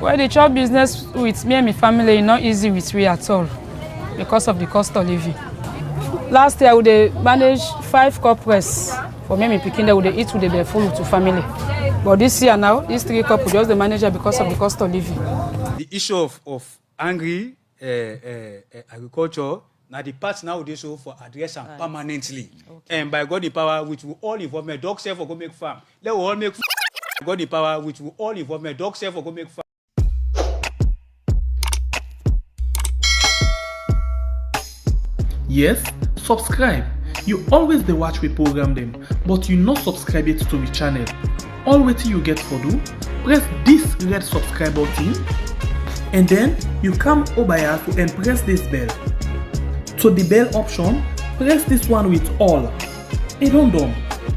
Well, the chop business with me and my family is not easy with we at all because of the cost of living. Last year, we managed 5 corporates for me and my pikin that would eat with the full to family. But this year now, these 3 couples just the manager because of the cost of living. The issue of angry agriculture, now the part now they show for address and permanently. Okay. And by God the power, which will all involvement, dog self for go make farm. Let all make God the power, which will all involvement, dog self for go make farm. Yes, subscribe. You always dey watch we program them, but you not subscribe yet to the channel. All wetin you get for do, press this red subscribe button, and then you come over here to and press this bell. To the bell option, press this one with all. E don done.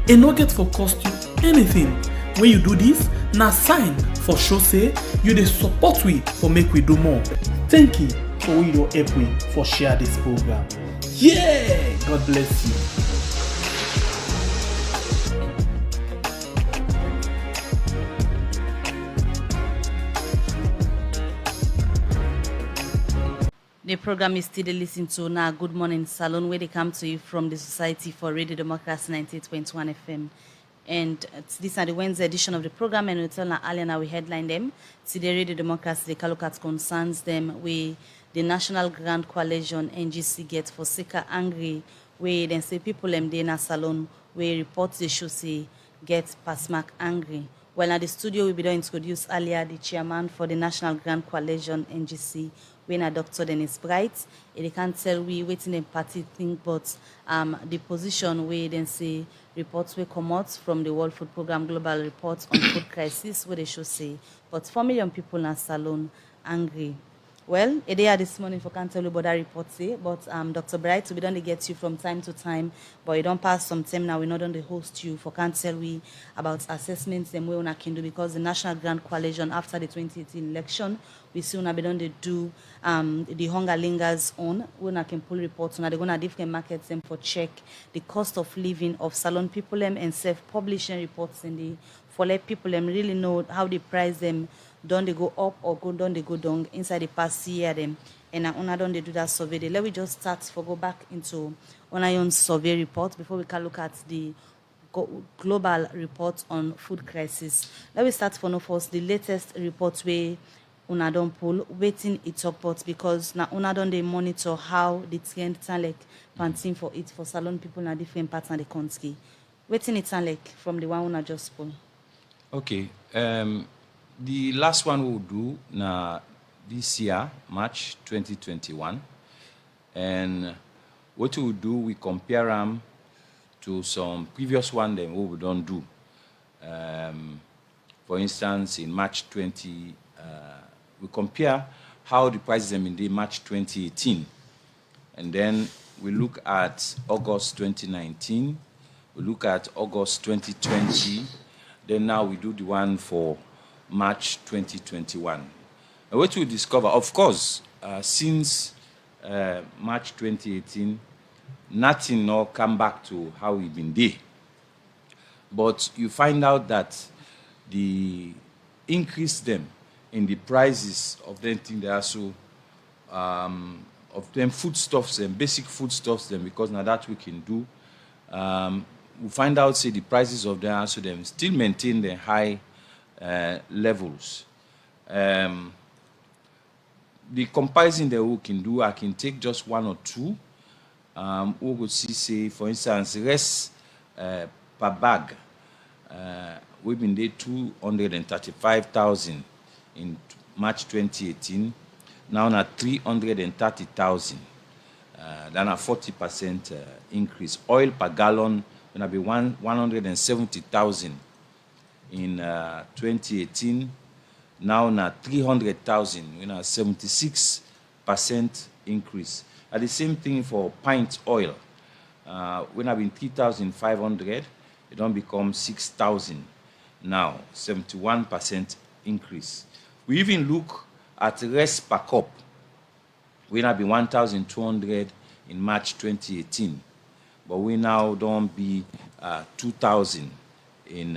E no get for cost you anything. When you do this, na sign for show say you dey support we for make we do more. Thank you for we don help we for share this program. Yeah, God bless you. The program is still listening to now Good Morning Salon, where they come to you from the Society for Radio Democracy 98.1 FM. And this is the Wednesday edition of the program, and we tell now Aliana we headline them. See the Radio Democracy, the Kalukat concerns them we the National Grand Coalition NGC get for Sika angry, where then say people them dey na salon where reports the show say get Pasmak angry. Well, at the studio we be done introduce earlier the chairman for the National Grand Coalition NGC, when a Dr. Dennis Bright. They can't tell we waiting in party think, but the position where then say reports will come out from the World Food Program Global Report on food crisis, where they should say, but 4 million people in salon angry. Well, a day this morning for can't tell you about that report say, but Dr. Bright, we don't get you from time to time, but you don't pass some time now, we not on the host you for can't tell we about assessments and where we can do, because the National Grand Coalition after the 2018 election, we see we don't do the hunger lingers on, we can pull reports on, they're going to different markets them for check the cost of living of salon people them and self-publishing reports in the for let people them really know how they price them. Don't they go up or don't they go down inside the past year them, and now don't they do that survey? Let me just start for go back into on our own survey report before we can look at the global report on food crisis. Let me start for no first the latest report where una don pull waiting it support, because now una don they monitor how the trend sound like panting for it for salon people in different parts of the country. Waiting it sound like from the one una just pull. Okay. The last one we'll do na this year, March 2021. And what we'll do, we compare them to some previous one that we don't do. For instance, in March 20, we compare how the prices them in the March 2018. And then we look at August 2019. We look at August 2020. Then now we do the one for March 2021. And what we discover, of course, since March 2018, nothing now come back to how we've been there. But you find out that the increase them in the prices of them things they are so of them foodstuffs and basic foodstuffs them, because now that we can do. We find out say the prices of them also them still maintain the high levels. The comparison that we can do, I can take just one or two. We will see, say, for instance, rice per bag. We've been there 235,000 in March 2018. Now at 330,000. Then a 40% increase. Oil per gallon going to be 170,000 in 2018. Now 300,000, 76% increase. At the same thing for pint oil. When have been 3,500, it don't become 6,000 now, 71% increase. We even look at rice per cup. We have been 1,200 in March 2018, but we now don't be 2,000 in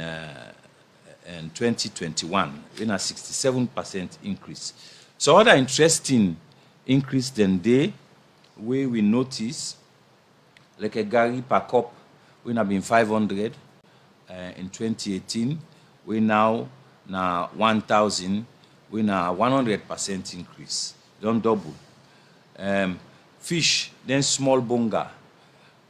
in 2021, in a 67% increase. So other interesting increase than they, where we notice, like a Gary per cup, we have been 500 in 2018. We now 1,000. We now 100% increase. Don't double. Fish, then small bonga.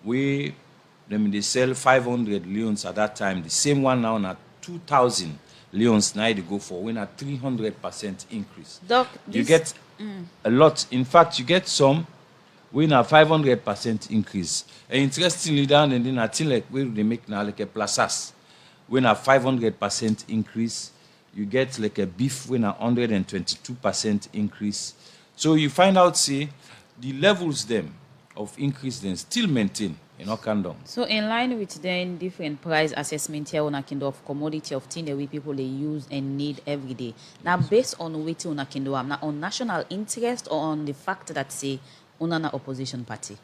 They sell 500 leons at that time. The same one now at 2,000 leons. Now they go for. We now 300% increase. Doc, you get a lot. In fact, you get some. We now 500% increase. And interestingly, down and then I think like where they make now like a plazas. We now 500% increase. You get like a beef when a 122% increase. So you find out, see, the levels them of increase then still maintain in our kingdom. So in line with then different price assessment here on a kind of commodity of thing that we people they use and need every day. Now based on which on a kingdom, now on national interest or on the fact that say on an opposition party.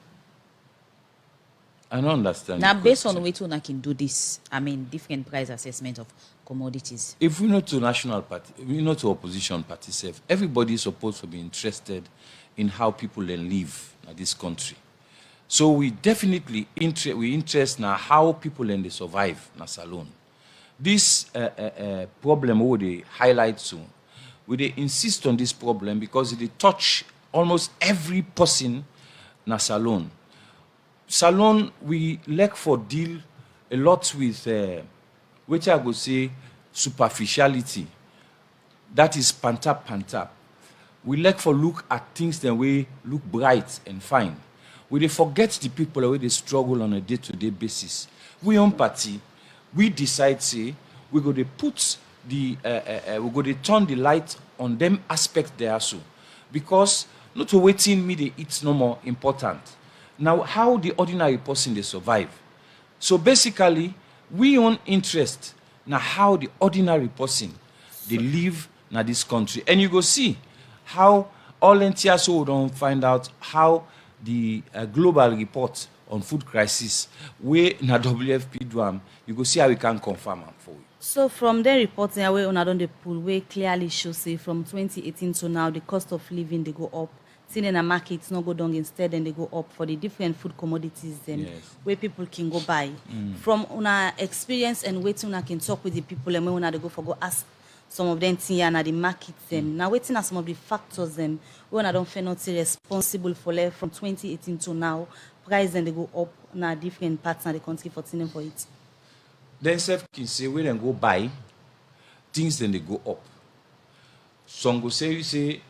I don't understand. Now based on which one I can do this, I mean different price assessment of commodities. If we not to national party, we not to opposition party self, everybody is supposed to be interested in how people then live in this country. So we definitely interest now how people then they survive in Salone. This problem we they highlight soon. We they insist on this problem because they touch almost every person in Salone. Salone, we like for deal a lot with, which I would say, superficiality. That is pantap. We like for look at things the way look bright and fine. We they forget the people the way they struggle on a day-to-day basis. We on party, we decide say we go to put the we go to turn the light on them aspects there so, because not to waiting me they eat no more important. Now, how the ordinary person they survive. So basically, we own interest now how the ordinary person they live in this country, and you go see how all entire so don't find out how the global report on food crisis where na WFP do you go see how we can confirm them for you. So from the reporting away on the pool, where clearly shows say from 2018 to now the cost of living they go up. Seeing in a market no go down, instead and they go up for the different food commodities where people can go buy. From una experience and waiting una can talk with the people and when una they go ask some of them things and the market them. Now waiting at some of the factors them when I don't feel not responsible for left from 2018 to now, price then they go up na different parts of the country for thing for it. Then self can say when they go buy things then they go up. Some go say you say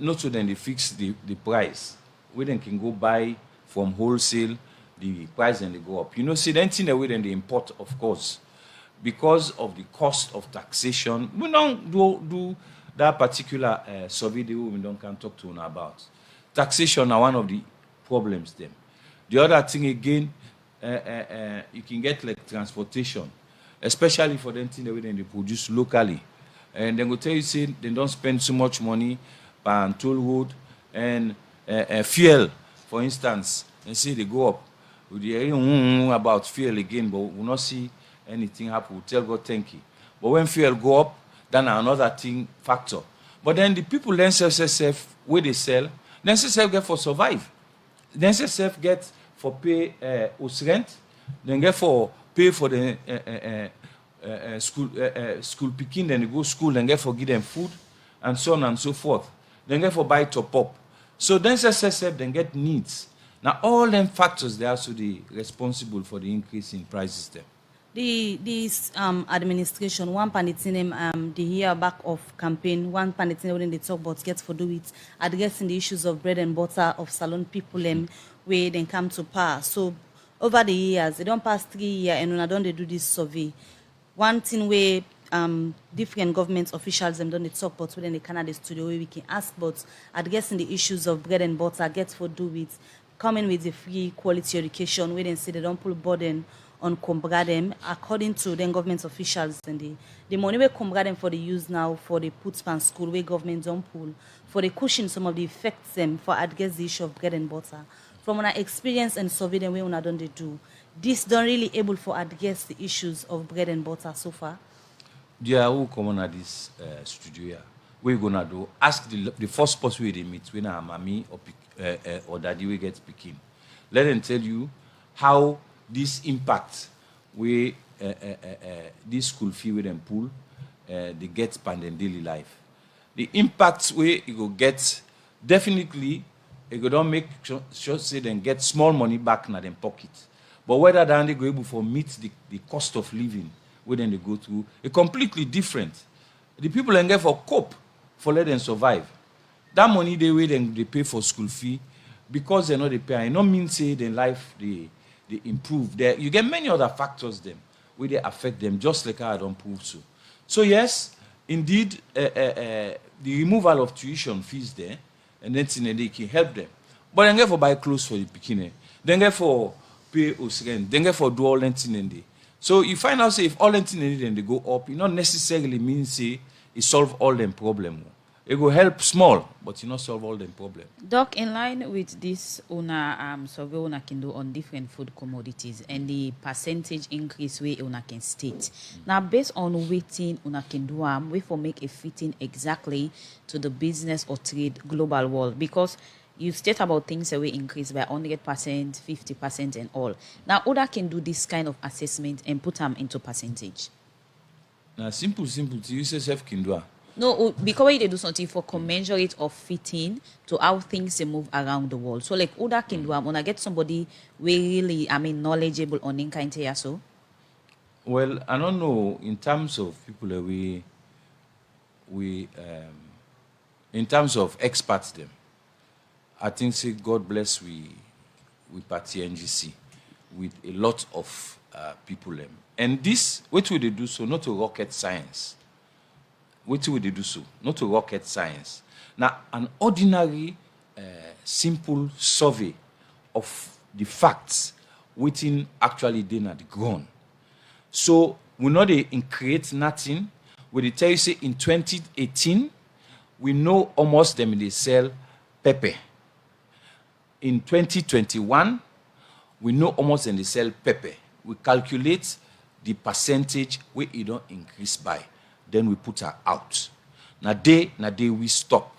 not so then they fix the price. We then can go buy from wholesale, the price then they go up. You know, see then thing that we then they import, of course, because of the cost of taxation. We don't do that particular survey that we don't can talk to now about. Taxation are one of the problems then. The other thing again, you can get like transportation, especially for them thing that we then they produce locally. And then go tell you say they don't spend so much money and toll road and fuel, for instance, and say they go up. We hear about fuel again, but we will not see anything happen. We'll tell God thank you. But when fuel go up, then another thing factor. But then the people themselves where they sell, themselves get for survive. Themselves get for pay house rent, then get for pay for the school picking, then they go school, then get for give them food, and so on and so forth. Then get for buy top up. So then then get needs. Now all them factors they are so the responsible for the increase in prices there. This administration, one panitinem the year back of campaign, one panitinem when they talk about get for do it, addressing the issues of bread and butter of Salone people where they come to power. So over the years, they don't pass 3 years and when I don't they do this survey. One thing where different government officials them don't talk about within the Canada studio where we can ask about addressing the issues of bread and butter, get for do it, coming with the free quality education where they say they don't put burden on Combraden according to then government officials and the money we Combraden for the use now for the put span school where government don't pull for the cushion some of the effects them for address the issue of bread and butter. From our experience and survey the way we don't do this don't really able for address the issues of bread and butter so far. They are who come on at this studio here. What you gonna do? Ask the first person we they meet when our mommy or daddy we get speaking. Let them tell you how this impact we this school fee with them pool they get span in daily life. The impact where you go get definitely you go don't make sure say them get small money back in them pocket. But whether they go able for meet the cost of living where then they go through a completely different. The people then get for cope for let them survive. That money they wait and they pay for school fee because they know they pay. It don't mean say their life they improve. There you get many other factors them where they affect them just like how I don't prove so. So yes, indeed, the removal of tuition fees there, and then they can help them. But then get for buy clothes for the beginning, then get for pay us rent, then get for do all that in there. So you find out say if all that in then they go up, it not necessarily means say it solve all them problem. It will help small, but it not solve all them problem. Doc, in line with this una survey una can do on different food commodities and the percentage increase way una can state. Now based on waiting una can do we for make a fitting exactly to the business or trade global world, because you state about things that will increase by 100%, 50% and all. Now Oda can do this kind of assessment and put them into percentage. Now simple to use yourself can do. No, because they do something for commensurate or fitting to how things they move around the world. So like Oda can do when I get somebody really knowledgeable on in kind of so. Well, I don't know in terms of people that we in terms of experts them. I think say God bless we party NGC with a lot of people them. And this what will they do so not to rocket science. What would they do so? Not a rocket science. Now, an ordinary, simple survey of the facts within actually then at the ground. So, we know they create nothing. We they tell you, say, in 2018, we know almost them they sell pepper. In 2021, we know almost them they sell pepper. We calculate the percentage where it don't increase by. Then we put her out. Now day we stop.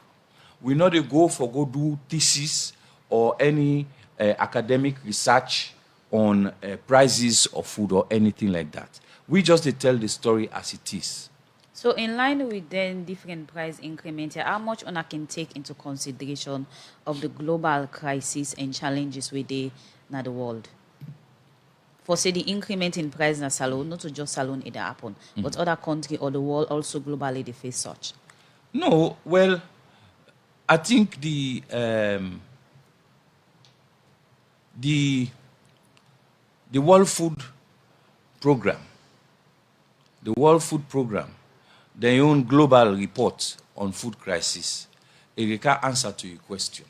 We know they go do thesis or any academic research on prices of food or anything like that. We just they tell the story as it is. So in line with then different price increment, how much one can take into consideration of the global crisis and challenges within the world? For say the increment in price in a salon, not to just salon it happen, but other country or the world also globally they face such. No, well, I think the World Food Program, their own global report on food crisis, it can answer to your question,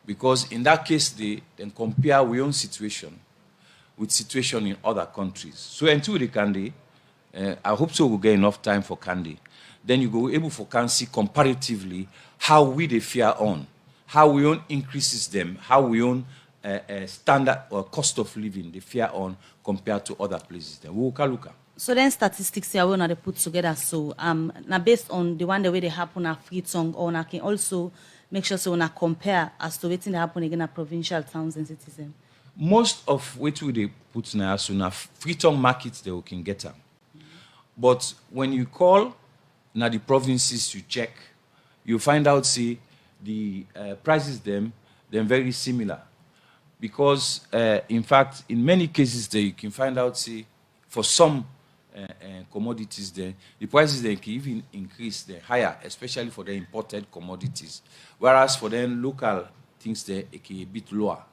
because in that case they then compare our own situation with situation in other countries. So until the Candy, I hope so we'll get enough time for Candy. Then you go able for can see comparatively how we they fear on, how we own increases them, how we own standard or cost of living they fear on compared to other places. Then we'll look at. So then statistics here when they put together. So now based on the one the way they happen at free tongue, or I can also make sure so when I compare as to waiting they happen again at provincial towns and cities. Most of what they put now so now free-tongue markets they can get them. But when you call now the provinces you check, you find out see the prices them they're very similar. Because in fact in many cases there you can find out see for some commodities there the prices they can even increase they're higher, especially for the imported commodities. Whereas for them local things there it can be a bit lower.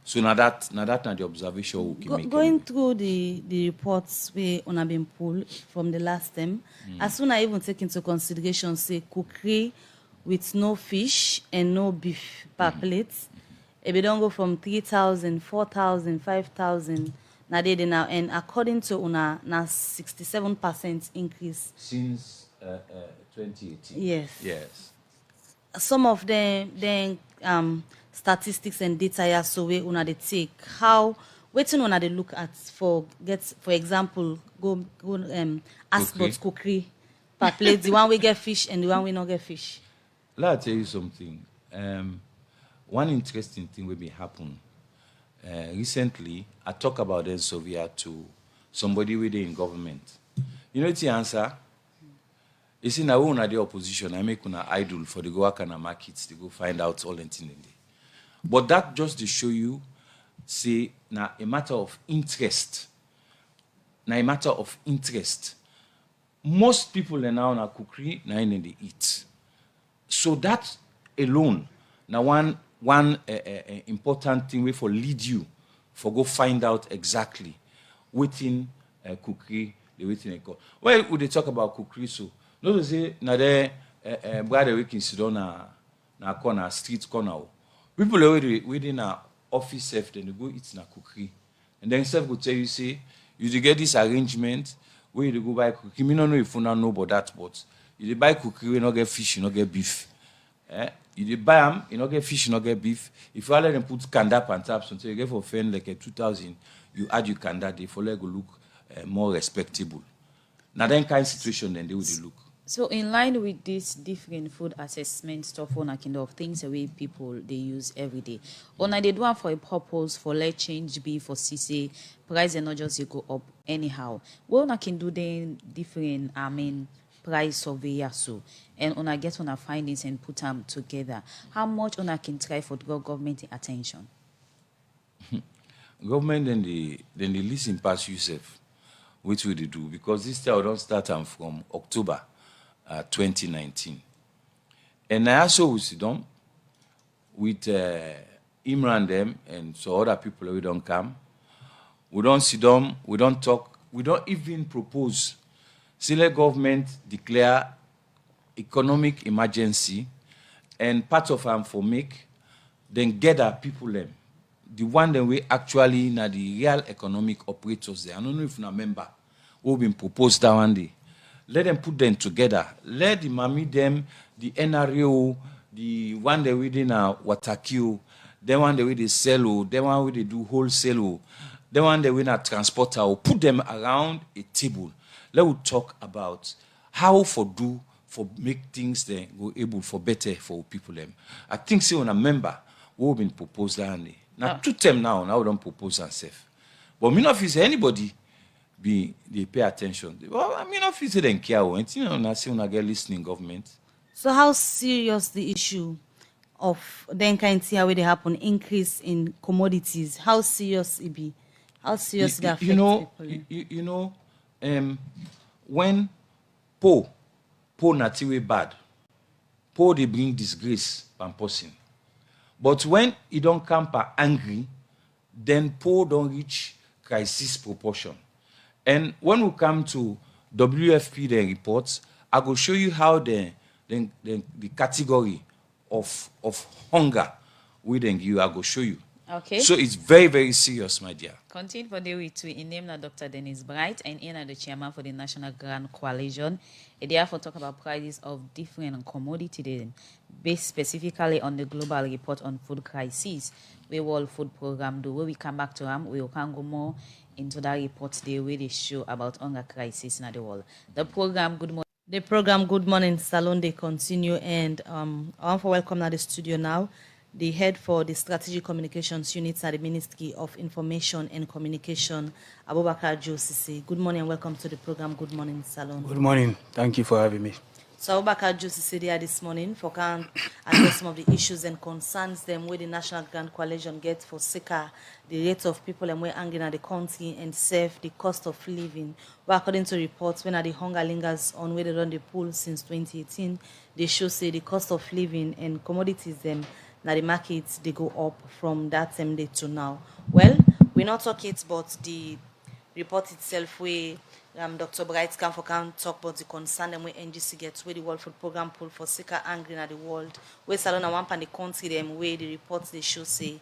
So now that the observation we can make. Going through the reports we have been pulled from the last time, as soon as I even take into consideration say cookery with no fish and no beef per plate, if we don't go from 3,000, 4,000, 5,000 now they now, and according to una now 67% increase since 2018. Yes. Some of them statistics and data here so we una they take how Wetin una dey look at for example, go ask Cookery. about cookery per plate, the one we get fish and the one we not get fish. Let me tell you something. One interesting thing will be happen. Recently, I talk about Elsovia to somebody within government. You know what the answer? You see, now when the opposition, I make una idle for the go work and markets to go find out all the things. But that just to show you, say, now a matter of interest. Now a matter of interest. Most people are now in a cookery, now in they eat. So that alone, now one important thing way for lead you for go find out exactly within cookery the waiting call. Well, would they talk about cookery? So no to say now there brother we can sit down na corner street corner. People already within a office self then they go eat na cookery, and then self go tell you say you get this arrangement where you go buy cookery. Me no know if you know about that, but you buy cookery, you not get fish, you not get beef. You buy them, you not get fish, you not get beef. If you let them put kanda and taps until you get for fan like a 2,000, you add your kanda, they follow go look more respectable. Now then kind of situation then they would look. So in line with this different food assessment stuff on a kind of things away people they use every day. On they do one for a purpose for let change be for CC price and not just you go up anyhow. Well, I can do then different price survey so and on I get on our findings and put them together. How much on I can try for draw government attention? Government then they listen past yourself, which will they do? Because this time I don't start from October 2019. And I also will sit down with Imran them and so other people who don't come. We don't sit down, we don't talk, we don't even propose. See, let government declare economic emergency and part of them for make, then gather people them. The one that we actually na the real economic operators there. I don't know if you remember who been proposed that one day. Let them put them together. Let the mami them, the NRO, the one that we did na waterkill, the one that we they sell, the one we they do wholesale, the one that we na transporter, put them around a table. Let us talk about how for make things then go able for better for people them. I think say on a member who been proposed that day. Now 2 term now we don't propose ourselves. But me not feel say anybody they pay attention. Well, I mean, not feel say they care. You know, I say when I get listening government. So how serious the issue of then kind of how they happen increase in commodities? How serious it be? How serious that affect people? When poor natiwe bad, poor they bring disgrace per person. But when it don't come per angry, then poor don't reach crisis proportion. And when we come to WFP the reports, I will show you how the category of hunger we then give you. I will show you. Okay. So it's very, very serious, my dear. Continue for the week to name Dr. Dennis Bright and in the chairman for the National Grand Coalition. They therefore talk about prices of different commodities based specifically on the global report on food crisis. We World Food Program do. When we come back to them, we can go more into that report the way they show about hunger crisis in the world. The program Good Morning Salon they continue, and I want to welcome now the studio now the head for the Strategic Communications Unit at the Ministry of Information and Communication, Abubakar Josisi. Good morning and welcome to the program Good Morning Salon. Good morning. Thank you for having me. So Abubakar Josisi there this morning for can address some of the issues and concerns them where the National Grand Coalition gets for sicker, the rate of people and where angry at the country and save the cost of living. Well, according to reports, when the hunger lingers on where they run the pool since 2018, they show say the cost of living and commodities them now the markets they go up from that same day to now. Well, we're not talking about the report itself where Dr. Bright can talk about the concern and where NGC gets where the World Food Program pull for sicker angry in the world. Where Salon and one pan the country them where the reports they show say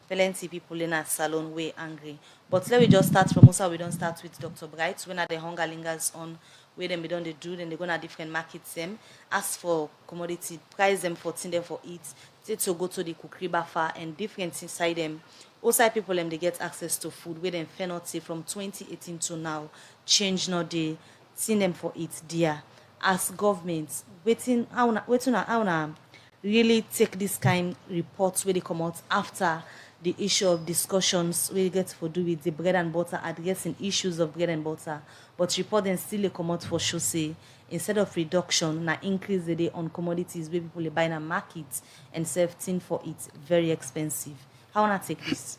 plenty people in a salon way angry. But let me just start from Musa. We don't start with Dr. Bright. When the hunger lingers on where them be done they do, then they go to different markets them, ask for commodity, price them for thing them for eat, take to go to the cookery bafa and different inside them. Outside people them they get access to food where them fair not say from 2018 to now, change not they seen them for it dear. As governments, waiting how really take this kind reports where they come out after the issue of discussions we get for do with the bread and butter, addressing issues of bread and butter, but report then still come out for show say instead of reduction, na increase the day on commodities where people buy in a market and sell thing for it very expensive. How wanna take this?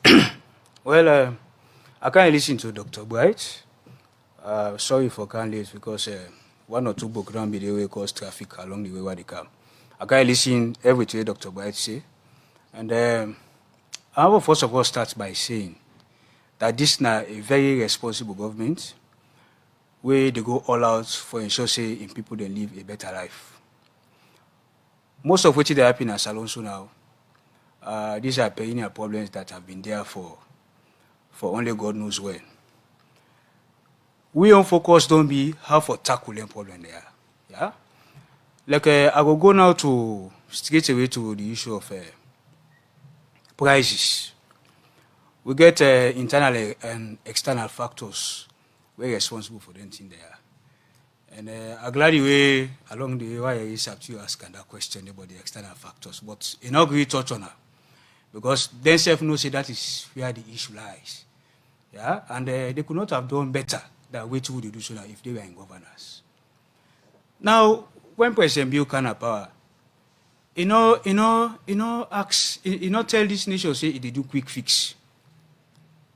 Well, I can't listen to Dr. Bright. Sorry for can't listen because one or two book around the way cause traffic along the way where they come. I can't listen everything Dr. Bright say. And I will first of all start by saying that this is now a very responsible government where they go all out for ensure say in people they live a better life. Most of which they happen as Alonso now. These are perennial problems that have been there for only God knows when. We on focus don't be how for tackle them problem there. Yeah? Like I will go now to straight away to the issue of prices. We get internal and external factors very responsible for them thing there. And I'm glad the way along the way why I have to ask that question about the external factors, but you not really touch on her. Because they self know say that is where the issue lies. Yeah, and they could not have done better than what would they do so that if they were in governance. Now, when President Bill can have power, tell this nation say they do quick fix.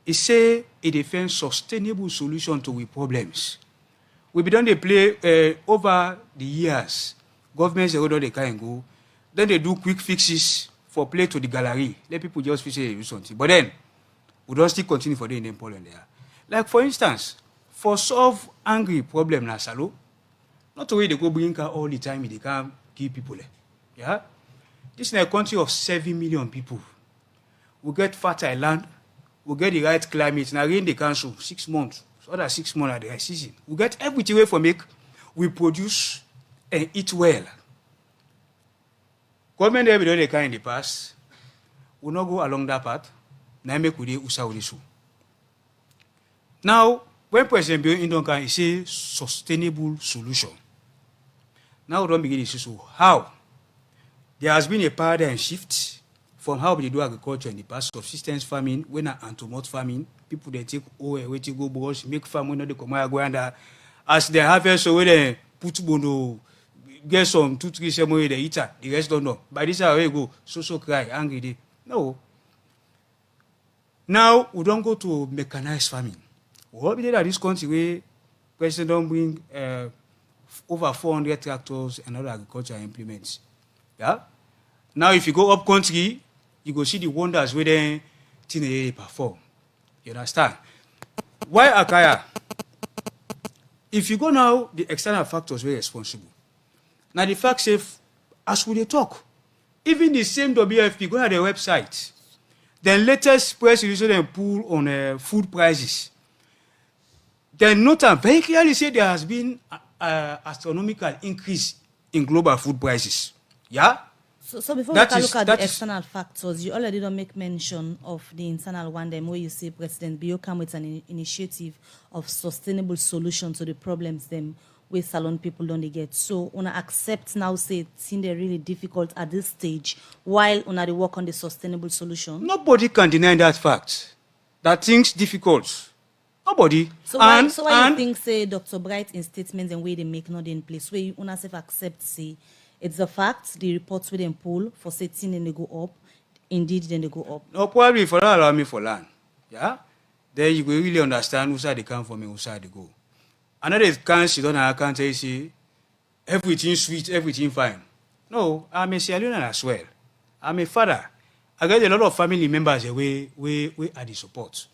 It say it defends sustainable solution to we problems. We be done they play over the years. Governments they can go. Then they do quick fixes for play to the gallery. Let people just feel say they do something. But then we don't still continue for the Indian problem there. Like for instance, for solve angry problem na salo, not the way they go bring car all the time they can't give people there. Yeah? This is a country of 7 million people. We get fertile land, we get the right climate. Now rain the council 6 months. So that 6 months at the right season. We get everything way for make we produce and eat well. Government every day they can in the past. We not go along that path. Now make we usa ulisu. Now, when President Bill Indon can say sustainable solution. Now we don't begin to see so how there has been a paradigm shift from how we do agriculture in the past, subsistence farming, when anti-malt farming, people they take where to go brush, make farm when they come out go under as they harvest so when they put bono get some 2-3 same they eat her, the rest don't know. By this how we go, so cry, angry day. No. Now we don't go to mechanized farming. What we did at this country where President don't bring over 400 tractors and other agricultural implements. Yeah? Now if you go up country, you go see the wonders where they perform. You understand? Why Akaya? If you go now, the external factors were responsible. Now the fact safe, as we talk, even the same WFP, go to the website. The latest press release and pull on food prices. They note very clearly say there has been astronomical increase in global food prices. Yeah? So before we can look at the external factors, you already don't make mention of the internal one them where you say President Bio come with an initiative of sustainable solution to the problems them where salon people don't get. So una accept now say it's really difficult at this stage while una they work on the sustainable solution. Nobody can deny that fact. That things difficult. Nobody. So why you think say Dr. Bright in statements and way they make not in place where you una self accept say it's a fact, the reports with them pull for setting and they go up. Indeed, then they go up. No, probably for that allow me for land. Yeah? Then you will really understand who side they come from and who side they go. Another can't sit on an account and say everything sweet, everything fine. No, I'm a Sierra Leonean as well. I'm a father. I got a lot of family members away at the support.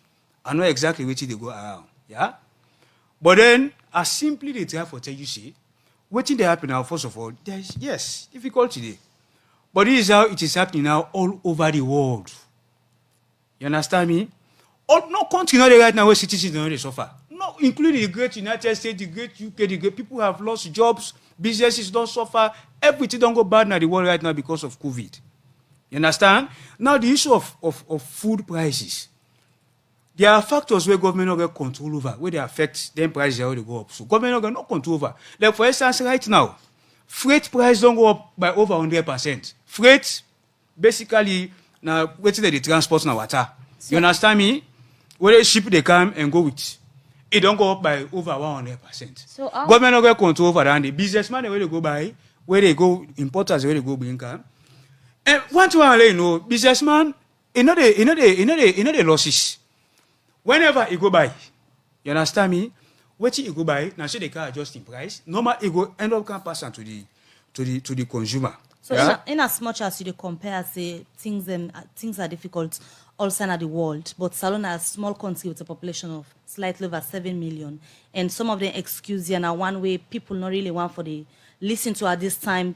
I know exactly which they go around. Yeah? But then I simply they try for tell you see. What did happen now? First of all, there is yes difficulty there, but this is how it is happening now all over the world. You understand me? No country now right now where citizens don't suffer. not including the great United States, the great UK, the great people have lost jobs, businesses don't suffer, everything don't go bad in the world right now because of COVID. You understand? Now the issue of food prices. There are factors where government don't get control over, where they affect them prices how they go up. So government don't get no control over. Like for instance, right now, freight price don't go up by over 100%. Freight, basically, now waiting the transport in water. You understand me? Where the ship they come and go with, it don't go up by over 100%. So government don't get control over that. And the businessman where they go buy, where they go importers where they go bring come. And one thing I let you know, businessman, in the losses. Whenever he go buy, you understand me? What he go buy, now say they can adjust in price. Normal he go end up can pass on to the consumer. So yeah? in as much as you compare, say things are difficult all over the world, but Salon has a small country with a population of slightly over 7 million, and some of them excuse you now one way people not really want for the listen to at this time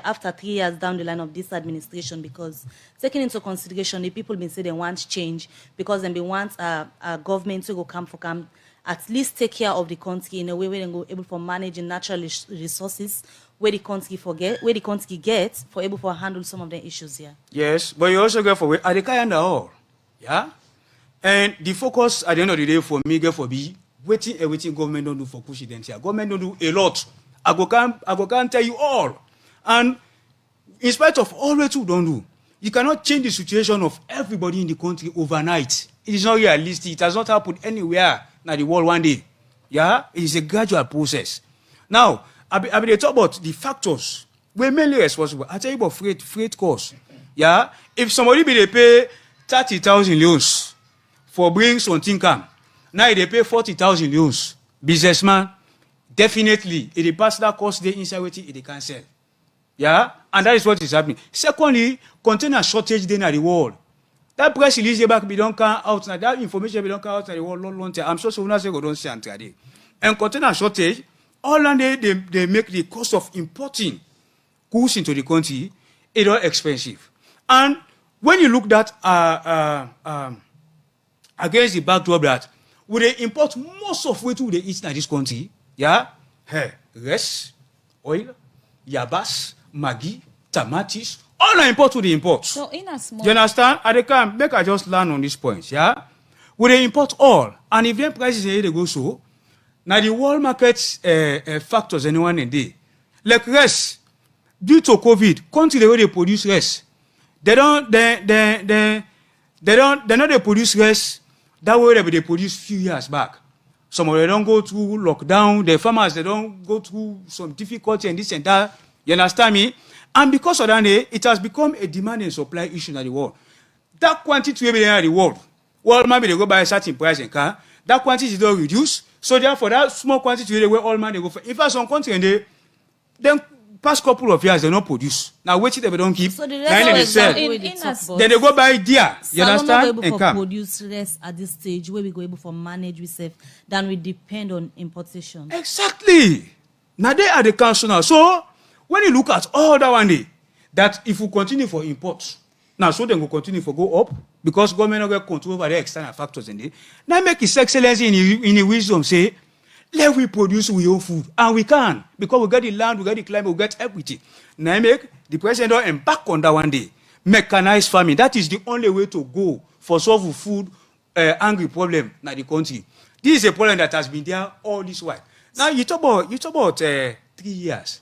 after 3 years down the line of this administration, because taking into consideration the people been say they want change because they want a government to go come at least take care of the country in a way where they go able for managing natural resources where the country gets for able for handle some of the issues here. Yes, but you also get for at the kind of all, yeah. And the focus at the end of the day for me get for be waiting everything government don't do for push it here. Government don't do a lot. I go can't tell you all. And in spite of all what you don't do, you cannot change the situation of everybody in the country overnight. It is not realistic. It has not happened anywhere in the world one day. Yeah? It is a gradual process. Now, I be talk about the factors. We're mainly responsible. I tell you about freight costs. Yeah? If somebody be they pay 30,000 loans for bring something come, now they pay 40,000 loans. Businessman, definitely, if they pass that cost, they inside waiting, they can sell. Yeah? And that is what is happening. Secondly, container shortage in the world. That price release back be don't come out now. That information be don't come out in the world long time. I'm sure so when say go don't say today. And container shortage, all and they make the cost of importing goods into the country it all expensive. And when you look that against the backdrop that we they import most of what we they eat in this country. Yeah, hey, rice, oil, yabas, maggi, tomatoes, all are import to the import. So in a small, you understand? At the time, make I just learn on this point. Yeah, we they import all, and if them prices they go so, now the world market factors anyone in day, like rice, due to COVID, country the way they produce rice, they not they produce rice that way they produce few years back. Some of them don't go through lockdown. The farmers, they don't go through some difficulty and this and that. You understand me? And because of that, it has become a demand and supply issue in the world. That quantity will be there in the world. Well, maybe they go by a certain price and car. That quantity don't reduce. So therefore, that small quantity where all man they go for. In fact, some country and they then past couple of years they don't produce. Now wait till they don't keep. So the rest then they go buy deer. You understand? And come. Produce less at this stage where we go able for manage ourselves than we depend on importation. Exactly. Now they are the council now. So when you look at all that one day, that if we continue for imports, now so then we continue for go up because government will get control over the external factors in there. Now make His Excellency in the wisdom say, let we produce our own food. And we can. Because we get the land, we get the climate, we get everything. Now make the president don't embark on that one day. Mechanized farming. That is the only way to go for solve food angry problem in the country. This is a problem that has been there all this while. Now you talk about 3 years.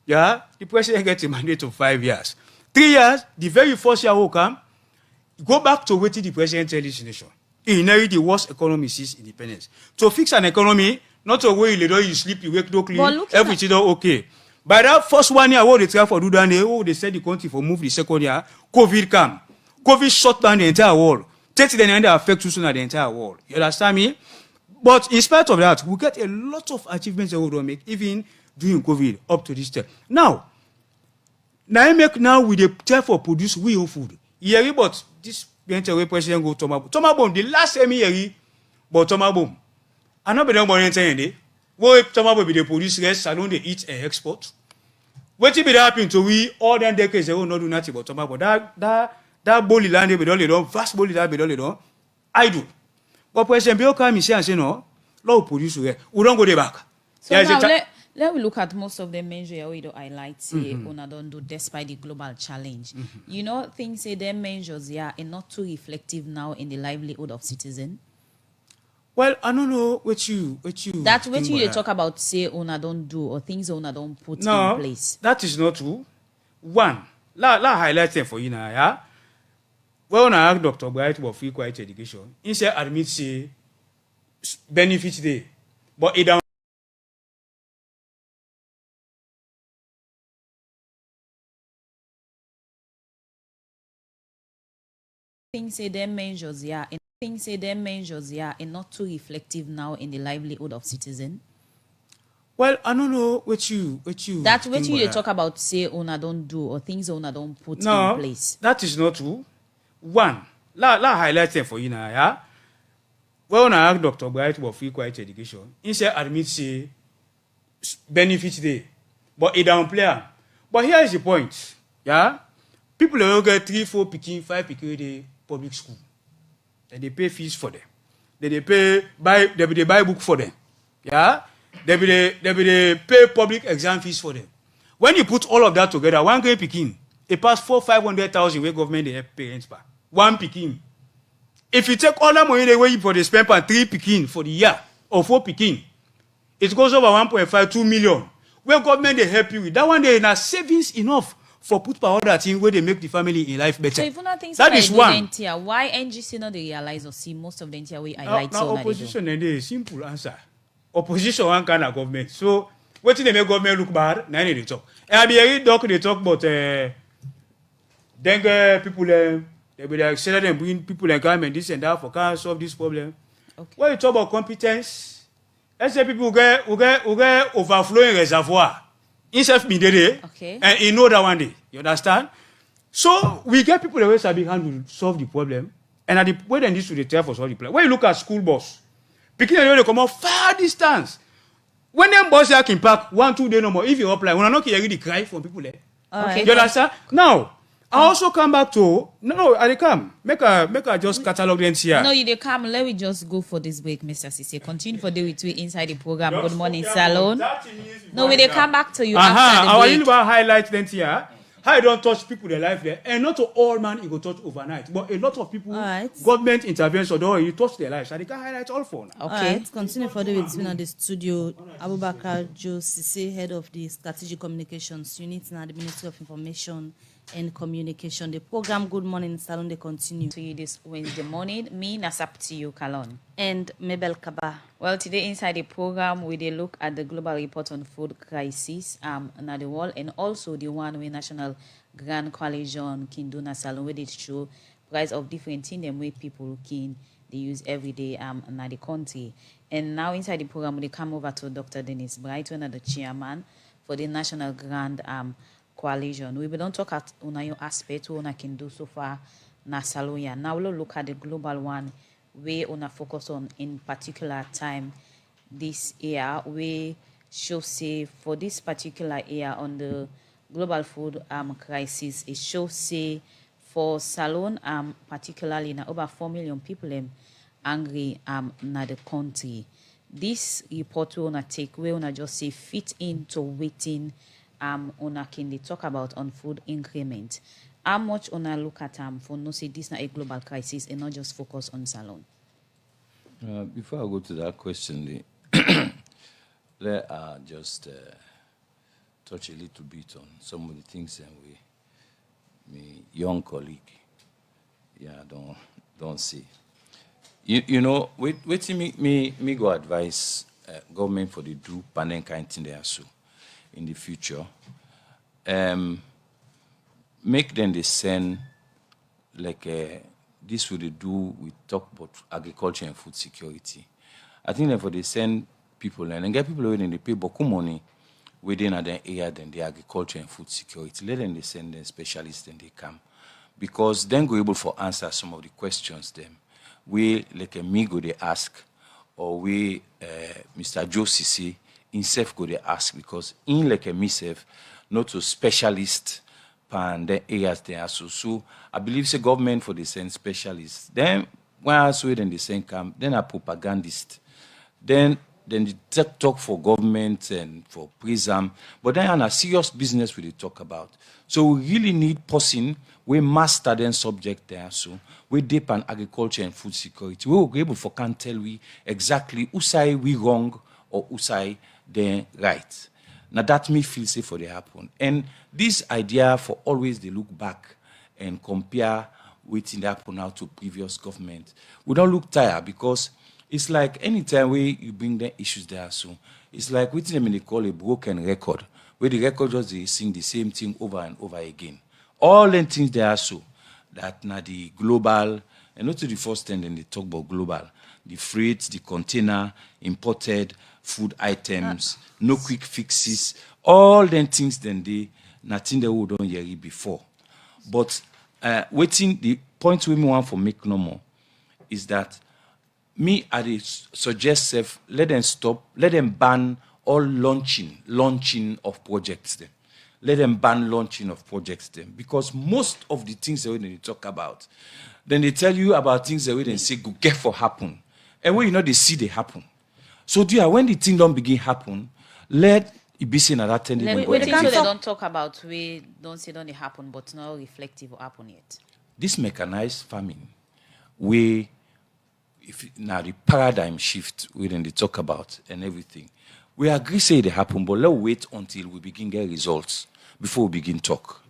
Yeah? The president gets a mandate of 5 years. 3 years, the very first year will come, go back to what the president tell this nation. He inherit the worst economy since independence. To fix an economy, not a way you sleep, you wake, don't clean, everything okay. By that first 1 year, what they try for do that, they said the country for move the second year, COVID come. COVID shut down the entire world. Take the end affect you soon at the entire world. You understand me? But in spite of that, we get a lot of achievements that we don't make, even during COVID, up to this time. Now we they therefore produce we own food. Yeah, but this way president go Tomabom. The last time he but Tomabom. I know better than saying well, Tomabom be they produce rice, I don't they eat and export. What if it happen to we all them decades they will not do nothing but Tomabom. That bully land be done, vast bully land be done. I do. But President Bill come and say no. law produce we don't go there back. So There is a now cha- let we look at most of the measures we do highlight say una don't do despite the global challenge. You know, things say them measures are not too reflective now in the livelihood of citizen. Well, I don't know what you That's what think you about talk about say una don't do or things una don't put No, in place. that is not true. One, la highlight them for you now, yeah. Well, I ask Dr. Bright for free quality education. He said admit say benefits there, but it don't. Things say them measures are not too reflective now in the livelihood of citizen. Well, I don't know what you. That's what think you about talk about say una don't do or things una don't put No, in place. that is not true. One, la highlight them for you now, yeah. Well, I ask Dr. Bright for free quality education. He said admit say benefits there, but it don't play am. But here is the point, yeah. People will get 3, 4 picking, 5 picking the public school. And they pay fees for them. Then they buy book for them. Yeah? They pay public exam fees for them. When you put all of that together, one grade picking, it pass 400,000-500,000 where government they help parents back. One picking. If you take all that money away for the spend on 3 picking for the year or 4 picking, it goes over 1.5, 2 million. Where government they help you with. That one day na savings enough for put power that thing where they make the family in life better. So if una think that is one. Why NGC not they realize or see most of the entire way highlight Now so na they do? opposition and they simple answer. Opposition one kind of government. So what they make government look bad? Now they talk. And I be hearing doc they talk about dengue people they be excited and bring people and come and this and that for can solve this problem. Okay. When you talk about competence, let's say people who get overflowing reservoir. Himself be there, Okay. and he know that one day. You understand? So we get people that will be hand to solve the problem, and at the way they need to tell for solve the problem. When you look at school bus, picking they come out far distance. When them bus here can park 1-2 days no more, if you apply, when I not hear the cry from people there. Okay. You understand? Now, I also come back to I dey come. Make a just catalog them here. No, you dey come. Let me just go for this break, Mr. Cisse. Continue for the with we inside the program. Good morning, Salon. No, we dey come back to you after Our the break. little highlight then here. How you don't touch people their life there, and not to all man it go touch overnight, but a lot of people, Alright. government intervention, don't you touch their lives, and they can highlight all for now. Okay. Alright, continue further with me on the studio. Abubakar Joe Sise, head of the Strategic Communications Unit in the Ministry of Information and Communication. The program Good Morning Salon, they continue. To you this Wednesday morning. Me, Nasap to you, Kalon. And Mabel Kaba. Well, today inside the program, we dey look at the global report on food crisis na the world, and also the one with National Grand Coalition Kinduna Salon, where they show price of different things them way people can they use every day na the country. And now inside the program, we come over to Dr. Dennis Bright, one of the chairman for the National Grand Coalition. We don't talk at on your aspect what una can do so far na salon. Now we'll look at the global one we wanna focus on in particular time this year. We show say for this particular year on the global food crisis, it shows say for Salon particularly na over 4 million people angry na the country. This report we wanna take, we wanna just say fit into waiting una can they talk about on food increment. How much una look at for no say this na a global crisis and not just focus on Salon? Before I go to that question, let just touch a little bit on some of the things that my young colleague, don't see. You know, waiting me go advise government for the do panel kind thing there so in the future. Make them they send like this will they do we talk about agriculture and food security. I think that for they send people and get people when they pay beaucoup money within other area than the agriculture and food security. Let them they send them specialists and they come. Because then go able for answer some of the questions them. We like a me go they ask or we Mr. Joe Sisi himself go they ask because in like a myself not a specialist and the areas they are so I believe the government for the same specialists. Then when I saw it in the same camp, then a propagandist. Then the talk for government and for prism, but then on a serious business we dey talk about. So we really need person we master then subject there. So we deep on agriculture and food security. We will be able for can tell we exactly who say we wrong or who say they right. Now that me feel safe for they happen. And this idea for always they look back and compare waiting that happen now to previous government. We don't look tired because it's like anytime you bring the issues there, so it's like what they call a broken record, where the record just they sing the same thing over and over again. All the things there so that now the global, and not to the first thing then they talk about global, the freight, the container, imported food items, no quick fixes, all the things then they nothing they would don't hear it before. But waiting the point we want for make no more is that me I suggest let them stop, let them ban all launching of projects then. Let them ban launching of projects then. Because most of the things that they talk about, then they tell you about things that they say go get for happen. And when they see they happen. So when the thing don't begin happen, let it be seen at that time. They don't talk about we don't say don't happen, but not reflective or happen yet. This mechanized farming, now the paradigm shift within they talk about and everything. We agree say it happen, but let's wait until we begin get results before we begin talk.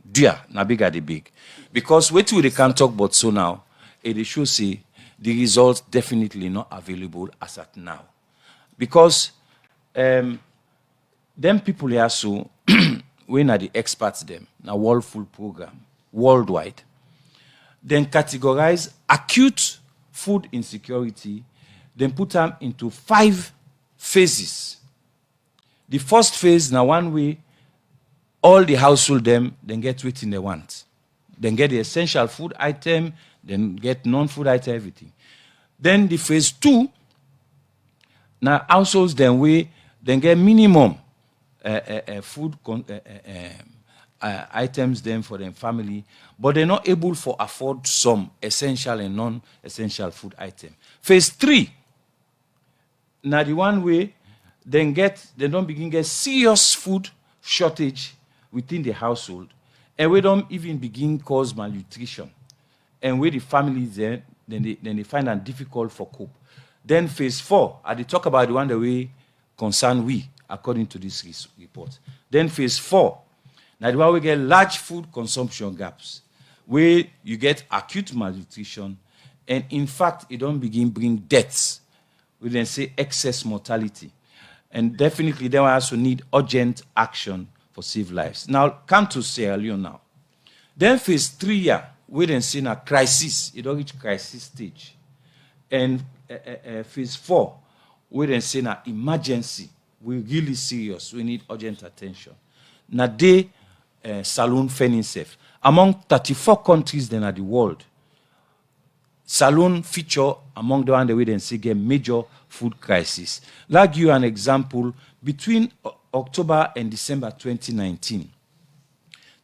Now big are the big. Because wait till they can talk about so now, they should say the results definitely not available as at now. Because them people here so when are the experts them, now World Food Program, worldwide, then categorize acute food insecurity, then put them into 5 phases. The first phase, now one way, all the household then get everything they want. Then get the essential food item, then get non-food item, everything. Then the phase 2, now households then get minimum food items then for their family, but they're not able to afford some essential and non-essential food item. Phase 3, now the one way they don't begin get serious food shortage within the household, and we don't even begin cause malnutrition, and where the families then they find it difficult for cope. Then phase 4, I talk about the one that we concern we according to this report. Then phase 4. Now, the one we get large food consumption gaps, where you get acute malnutrition, and in fact, it don't begin bring deaths. We then say excess mortality. And definitely, then we also need urgent action for save lives. Now, come to Sierra Leone now. Then phase 3, we then see a crisis. It don't reach crisis stage. And phase 4, we then see an emergency. We're really serious. We need urgent attention. Now, Saloon fending safe. Among 34 countries then at the world, Saloon feature among the one that we then see get major food crisis. Like give you an example, between October and December 2019,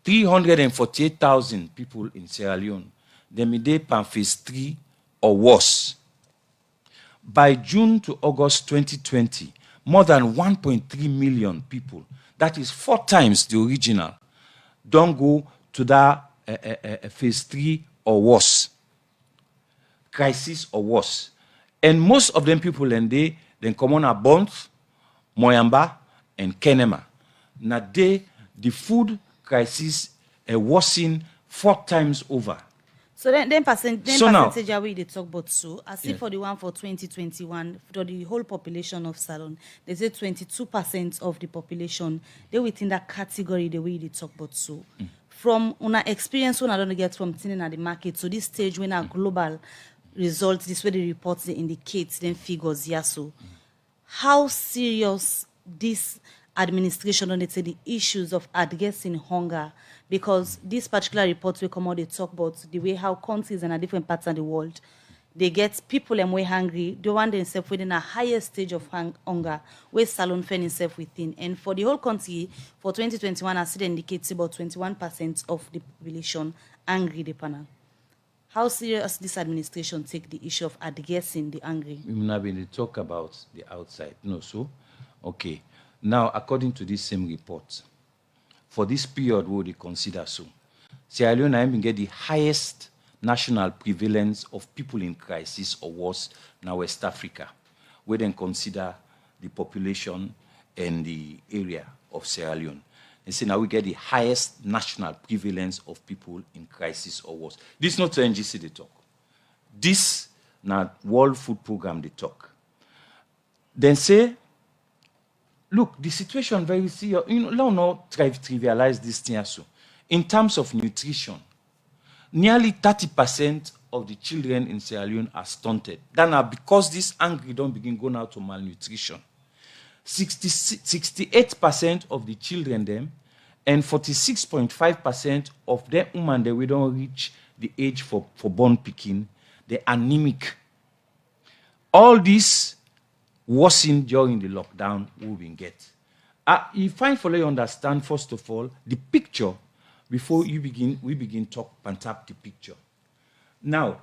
348,000 people in Sierra Leone, they made pan phase 3 or worse. By June to August 2020, more than 1.3 million people, that is 4 times the original, don't go to that phase 3 or worse, crisis or worse. And most of them people then come on a Bont, Moyamba, and Kenema. Now the food crisis worsen 4 times over. So then percentage are we they talk about so as if for the one for 2021 for the whole population of Salon, they say 22% of the population they within that category the way they talk about so. From una experience when I don't get from thinning at the market, so this stage when our global results, this way the reports they indicate then figures so. How serious this administration on the issues of addressing hunger, because this particular report will come out they talk about the way how countries and different parts of the world they get people and way hungry, they want themselves within a higher stage of hunger where Salon find itself within. And for the whole country for 2021 as it indicates about 21% of the population angry the panel. How serious this administration take the issue of addressing the hungry? We will not be talk about the outside. No, so okay. Now, according to this same report, for this period, we will consider so. Sierra Leone has get the highest national prevalence of people in crisis or worse now West Africa, where then consider the population and the area of Sierra Leone. And say now we get the highest national prevalence of people in crisis or worse. This is not to NGC they talk. This now World Food Program they talk. Then say, look, the situation very serious. You know, let's not trivialize this thing also. In terms of nutrition, nearly 30% of the children in Sierra Leone are stunted. That now because this hungry don't begin going out to malnutrition. 68% of the children them and 46.5% of them women that we don't reach the age for born picking, they're anemic. All this worsened during the lockdown we will get. If I follow you understand, first of all, the picture before we begin talk and tap the picture. Now,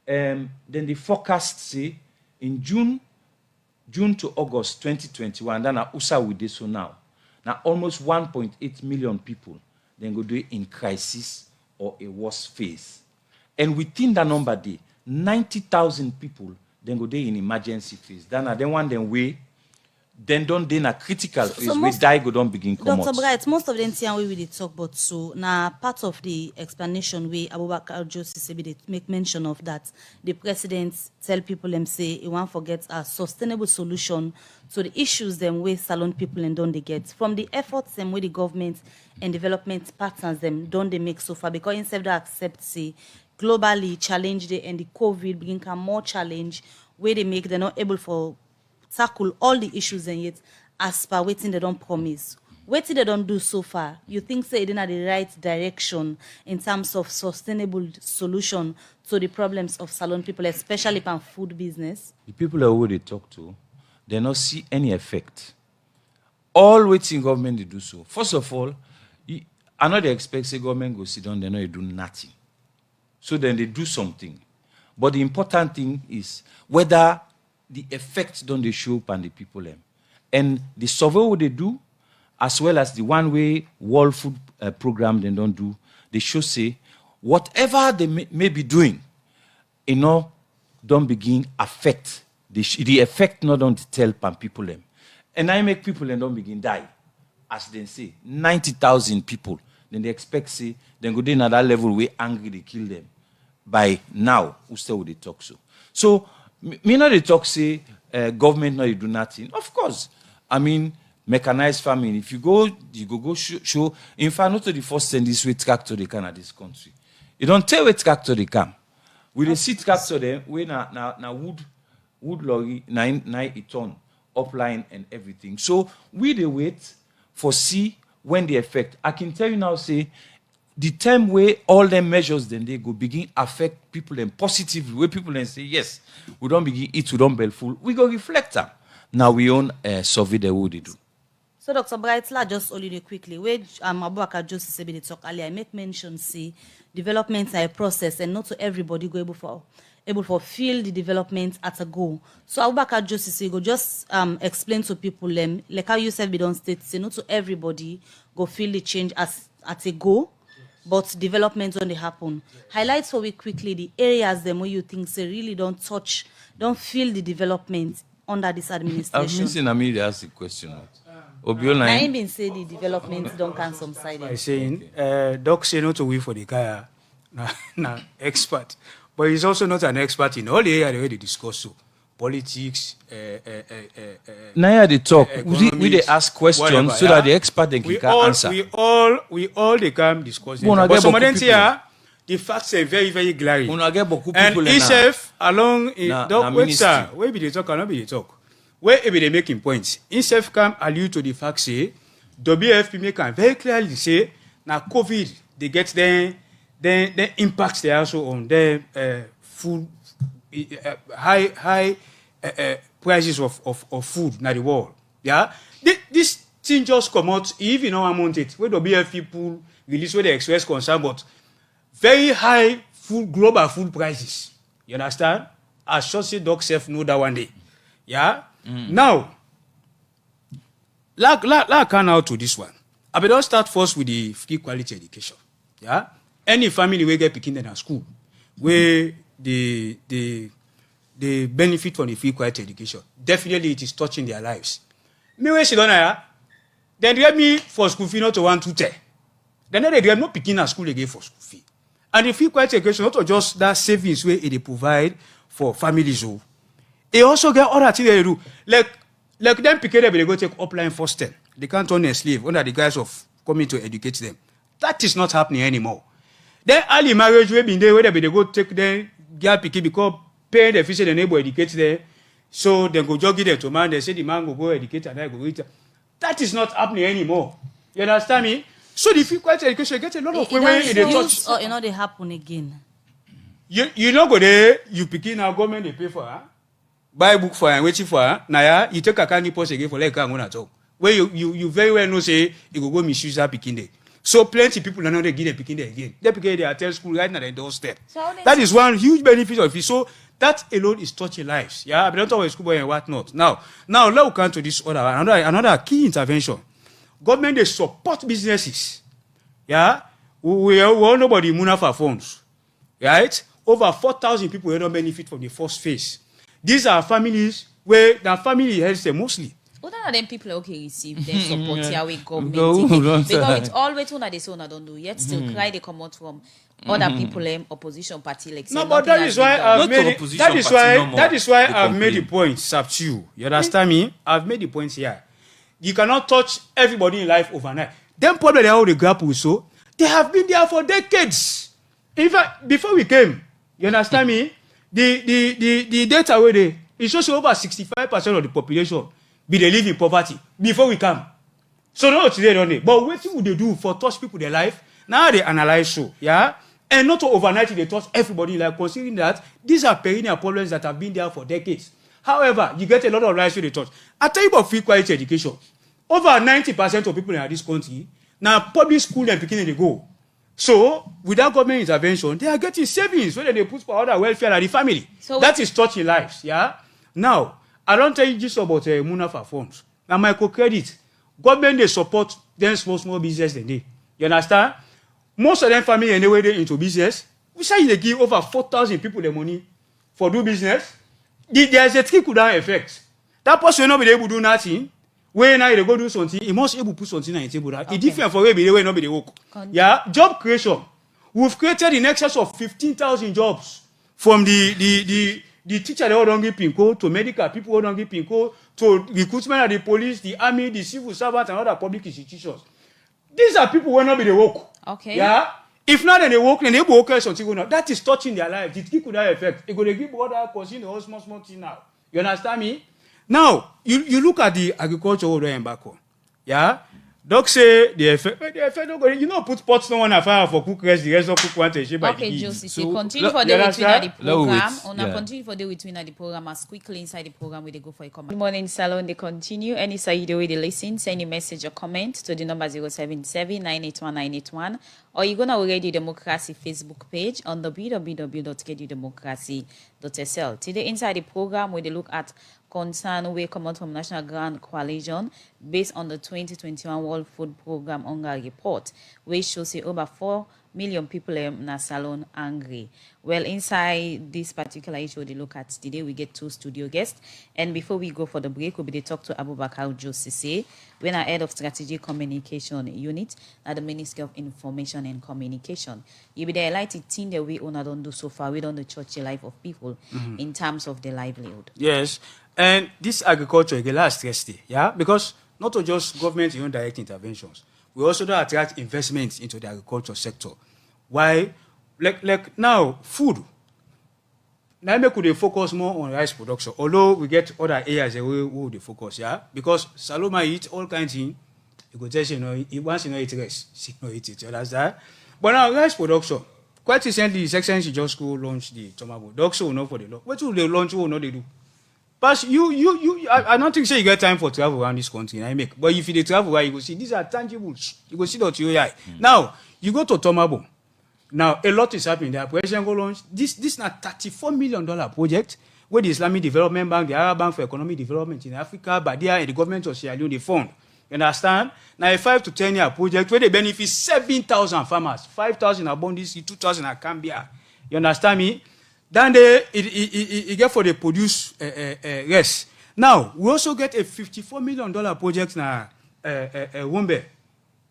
then the forecast say in June to August 2021, then USA with this so now almost 1.8 million people then go do it in crisis or a worse phase. And within that number day, 90,000 people then go there in emergency phase. Then one then way, then don't they na critical phase where die go don't begin come out. Dr. Bright, most of them things we will talk about so now part of the explanation where Abubakar Joseph they make mention of that the president tell people them say he want forget a sustainable solution to the issues them where salon people and don't they get from the efforts them where the government and development partners them don't they make so far because instead of accept say globally challenge they and the COVID begin come more challenge where they make they're not able for tackle all the issues and yet as per waiting they don't promise. Waiting they don't do so far. You think say they're in the right direction in terms of sustainable solution to the problems of salon people, especially from food business? The people who they talk to, they not see any effect. All waiting government they do so. First of all, I know they expect say government go sit down, they know they do nothing. So then they do something. But the important thing is whether the effects don't they show up on the people them. And the survey what they do, as well as the one-way World Food Program they don't do, they show say, whatever they may be doing, don't begin affect. The effect not don't tell pan people them. And I make people and don't begin die. As they say, 90,000 people. Then they expect say, then go to another level where angry they kill them. By now, who still would they talk so? So, me not they talk say government not do nothing. Of course, I mean mechanized farming. If you go show. In fact, not to the first thing this way tractor they can at this country. You don't tell where tractor they come. We they see tractor there where na wood lorry 9 a ton upline and everything. So we they wait for see when the effect. I can tell you now say. The time where all them measures then they go begin affect people and positively where people then say yes we don't begin eat we don't bell full we go reflect them. Now we own survey the way they do. So Dr. Brightla just only quickly where Abubakar Joseph said they talk earlier I make mention say development are a process and not to everybody go able for feel the development at a go. So Abubakar Joseph say go just explain to people them like how you said we don't state say not to everybody go feel the change as at a go. But development only happen. Yes. Highlight for we quickly the areas them where you think say really don't feel the development under this administration. I'm missing Amir ask the question. I ain't been say the development don't come some side. I saying Doc say not to wait for the guy na expert. But he's also not an expert in all the areas they discuss so. Politics, now they talk. We they ask questions whatever, so that the expert they can answer. We all they can discuss. But some of them here, the facts are very, very glaring. And ISEF along where be they talk or not be they talk. Where be they making points? ISEF can allude to the fact say WFP make very clearly say now COVID they get the impacts they also on their food high prices of food in the world. Yeah, this thing just come out if you know amount it. Where the BF people release where they express concern, but very high global food prices. You understand? As sure say doc self know that one day. Yeah? Now, like come out to this one. I better start first with the free quality education. Yeah? Any family will get picking in a school where they benefit from the free quality education. Definitely it is touching their lives. Me when she don't know, then they me for school fee not to 1 2 10. Then they are not picking a school again for school fee. And the free quality education not just that savings where they provide for families. They also get other things they do. Like them picking they go take upline first 10. They can't turn a slave under the guise of coming to educate them. That is not happening anymore. Then early marriage will be there where they go take them girl picking because pay the official the neighbor educate them. So they go jogging them to man, they say the man go educate and I go eat. That is not happening anymore. You understand me? So the free quality education get a lot of women in the touch. Or they happen again. You know go there, you picking our government they pay for her. Buy book for her, waiting for her. Now you take a candy post again for like I'm gonna talk. Where you very well know say you go misuse that picking there. So plenty people are not they give them picking there again. They picking they attend school right now they doorstep. That is one huge benefit of it. So that alone is touching lives. Yeah, I don't talk about schoolboy and whatnot. Now let's come to this other another key intervention. Government they support businesses. Yeah, we all know about the Munafa funds. Right, over 4,000 people don't benefit from the first phase. These are families where the family helps them mostly. Other than people okay receive their support here with government because it's always one they say don't do yet still cry they come out from other people opposition party like no, but that is why I've made that is why I've made the point, Saptu. You understand me? I've made the point here. You cannot touch everybody in life overnight. Them problem they have the grapple so they have been there for decades. In fact, before we came, you understand me? The data where they it shows over 65% of the population be they live in poverty before we come. So not today, don't they? But what would they do for touch people their life? Now they analyze so, yeah? And not to overnight they touch everybody, like considering that these are perennial problems that have been there for decades. However, you get a lot of lives where they touch. I tell you about free quality education. Over 90% of people in this country, now public school and picking they go. So, without government intervention, they are getting savings where they put for other welfare and the family. So that is touching lives, yeah? Now, I don't tell you just about Munafa funds. Now, microcredit, government, they support them small business than they. You understand? Most of them family anyway they into business. We say they give over 4,000 people the money for do business. There's a trickle-down effect. That person will not be able to do nothing. When now they go do something, he must able to put something on the table. It's different for where they not be the work. Yeah, job creation. We've created in excess of 15,000 jobs from the teacher they all don't give PINCO to medical people who don't give PINCO to recruitment of the police, the army, the civil servants, and other public institutions. These are people who will not be the work. Okay. Yeah. If not, then they work, then they will work something. That is touching their life. It could have effect. It could give other consume the small thing now. You understand me? Now, you look at the agriculture order and back on. Yeah? Doc say the effect don't go. You know, put pots no one fire for cook rest, the rest of cook want to shape by the okay, Josie, so continue for the between the program. Continue for the between the program as quickly inside the program where they go for a comment. Good morning, Salon. They continue. Any side the way they listen, send a message or comment to the number 077-981-981, or you gonna already Democracy Facebook page on the www.kedudemocracy.sl. Today inside the program where they look at concern we come out from National Grand Coalition based on the 2021 World Food Program Hunger Report, which shows over 4 million people in a salon angry. Well, inside this particular issue they look at today, we get 2 studio guests. And before we go for the break, we'll be talk to Abubakar Josise, when our head of strategic communication unit at the Ministry of Information and Communication. You'll be the highlighted thing that we don't do so far. We don't touch the life of people in terms of their livelihood. Yes. And this agriculture is the last stress day, yeah? Because not just government your own direct interventions, we also do attract investments into the agriculture sector. Why? Like now, food. Now could they focus more on rice production, although we get other areas where they focus, yeah? Because Saloma eat all kinds of things. You could just, once eat rice, she not eat it, you understand? But now rice production, quite recently, His Excellency just go launch the Tomabo. Dogs will know for the law. What will they launch? What will not they do? But I don't think you get time for travel around this country. But if you travel, you go see these are tangibles. You go see that you Now you go to Tomabo. Now, a lot is happening there. President go launch this is a $34 million project where the Islamic Development Bank, the Arab Bank for Economic Development in Africa, Badia, and the government of Sierra Leone, they fund. You understand? Now, a 5 to 10 year project where they benefit 7,000 farmers, 5,000 are Bondisi, 2,000 are Cambia. You understand me? Then it get for the produce rest. Now, we also get a $54 million project now, Wombe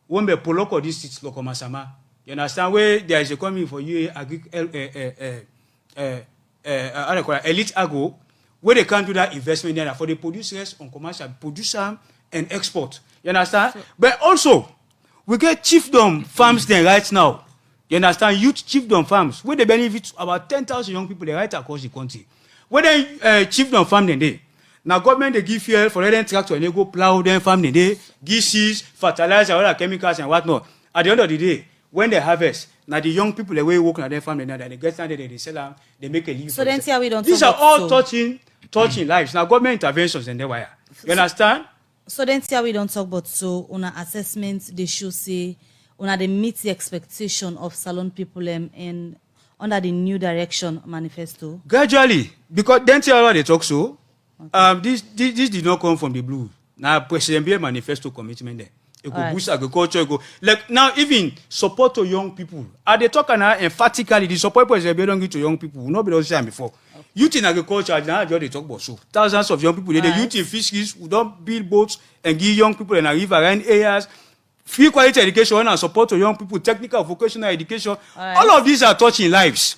Poloko district, Lokomasama. You understand where there is a coming for you, elite agro, where they can do that investment there for the producers on commercial, producer and export. You understand? But also, we get chiefdom farms there right now. You understand? Youth chiefdom farms, where they benefit about 10,000 young people right across the country. Where they chiefdom farm then now government they give fuel for them tractor and they go plow them farm then give seeds, fertilizer, other chemicals and whatnot. At the end of the day, when they harvest, now the young people the way work on their farm then they get standard they sell them, they make a living. So then we don't. These are all touching lives. Now government interventions and they wire. You understand? So then we don't talk about so on our assessment they should say on they meet the expectation of Salon people and under the new direction manifesto. Gradually, because then they talk so. Okay. This did not come from the blue. Now President Biya manifesto commitment there. It could boost agriculture. It go like now even support to young people. They talk now emphatically the support President Biya don't give to young people. Will not be done before. Okay. Youth in agriculture now they talk about so thousands of young people. The youth in fisheries who don't build boats and give young people in a river around areas. Free quality education and support to young people, technical vocational education. All of these are touching lives.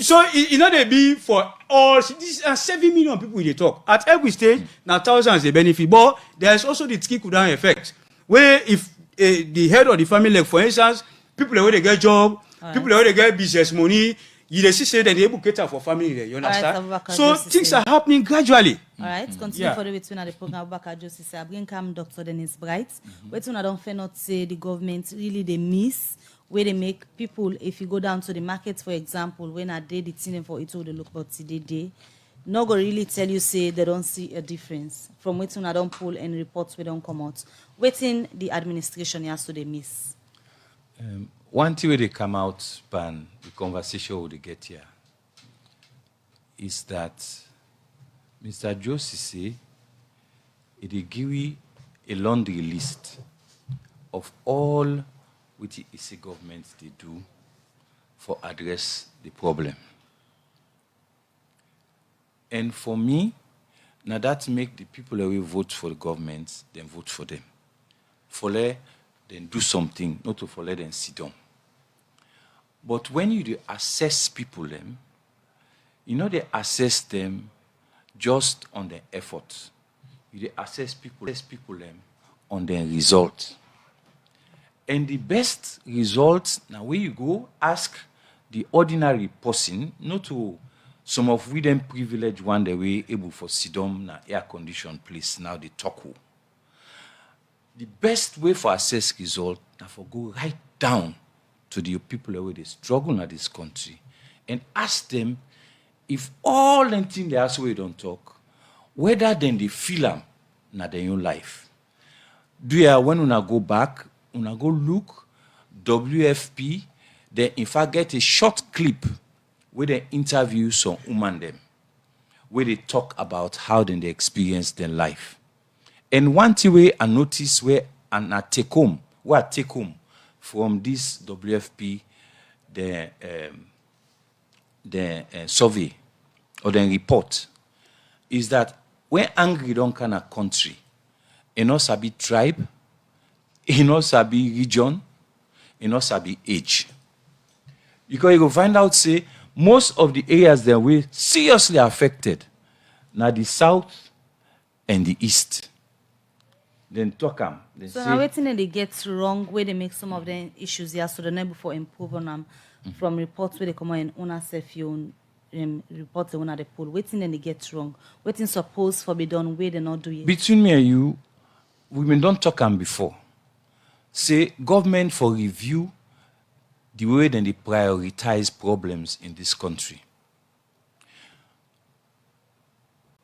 So you know they be for all these 7 million people they talk. At every stage, now thousands they benefit. But there's also the trickle down effect. Where if the head of the family, like for instance, people where they get job, people where they get business money, you see say that they able to cater for family there. You understand? So things are happening gradually. All right, continue for the between the program. Abubakar Joseph, I bring come Dr. Dennis Bright. Waiting, I don't fair not say the government really they miss where they make people. If you go down to the market, for example, when I did the thing for it, all the look but today, no go really tell you say they don't see a difference from waiting. I don't pull and reports we don't come out. Waiting the administration has to they miss. One thing where they come out, pan the conversation they get here, is that Mr. Josisi, it give you a laundry list of all which the governments they do for address the problem. And for me, now that make the people that will vote for the government, then vote for them. For let then do something, not to for let them sit down. But when you assess people them, you know they assess them just on their effort. You assess people them on their result. And the best result, now where you go, ask the ordinary person, not to some of we them privileged one they were able for sit down na air conditioned place, now they talk. The best way for assess result now for go right down to the people where they struggle in this country and ask them if all them things they ask where they don't talk, whether then they feel them in their own life. Do you when una go back, una go look WFP, they in fact get a short clip where they interview some women them, where they talk about how then they experience their life. And one thing where I notice where and I take home from this WFP, the survey or the report, is that when angry don't kind of country, it not sabi tribe, it not sabi region, it not sabi age. Because you go find out, say, most of the areas that were seriously affected, now the south and the east. Then talk them. So now waiting they get wrong where they make some of the issues here, so the never before improve on them from reports where they come in on self you report the one at the poll. Waiting then they get wrong. Waiting supposed for be done where they not do it. Between me and you, women don't talk them before. Say government for review the way then they prioritize problems in this country.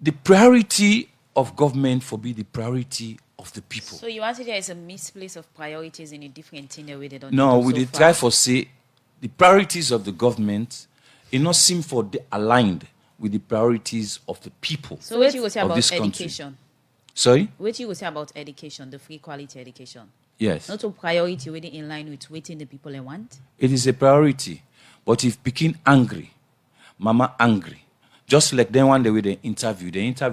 The priority of government for be the priority of the people. So you want to say there is a misplace of priorities in a different thing the way they don't. No, we so try for say the priorities of the government it not seem for the aligned with the priorities of the people. So what you will say of about this country. education? Sorry? What you will say about education, the free quality education? Yes. Not a priority waiting in line with waiting the people they want. It is a priority. But if Pekin angry, mama angry, just like then one day with the interview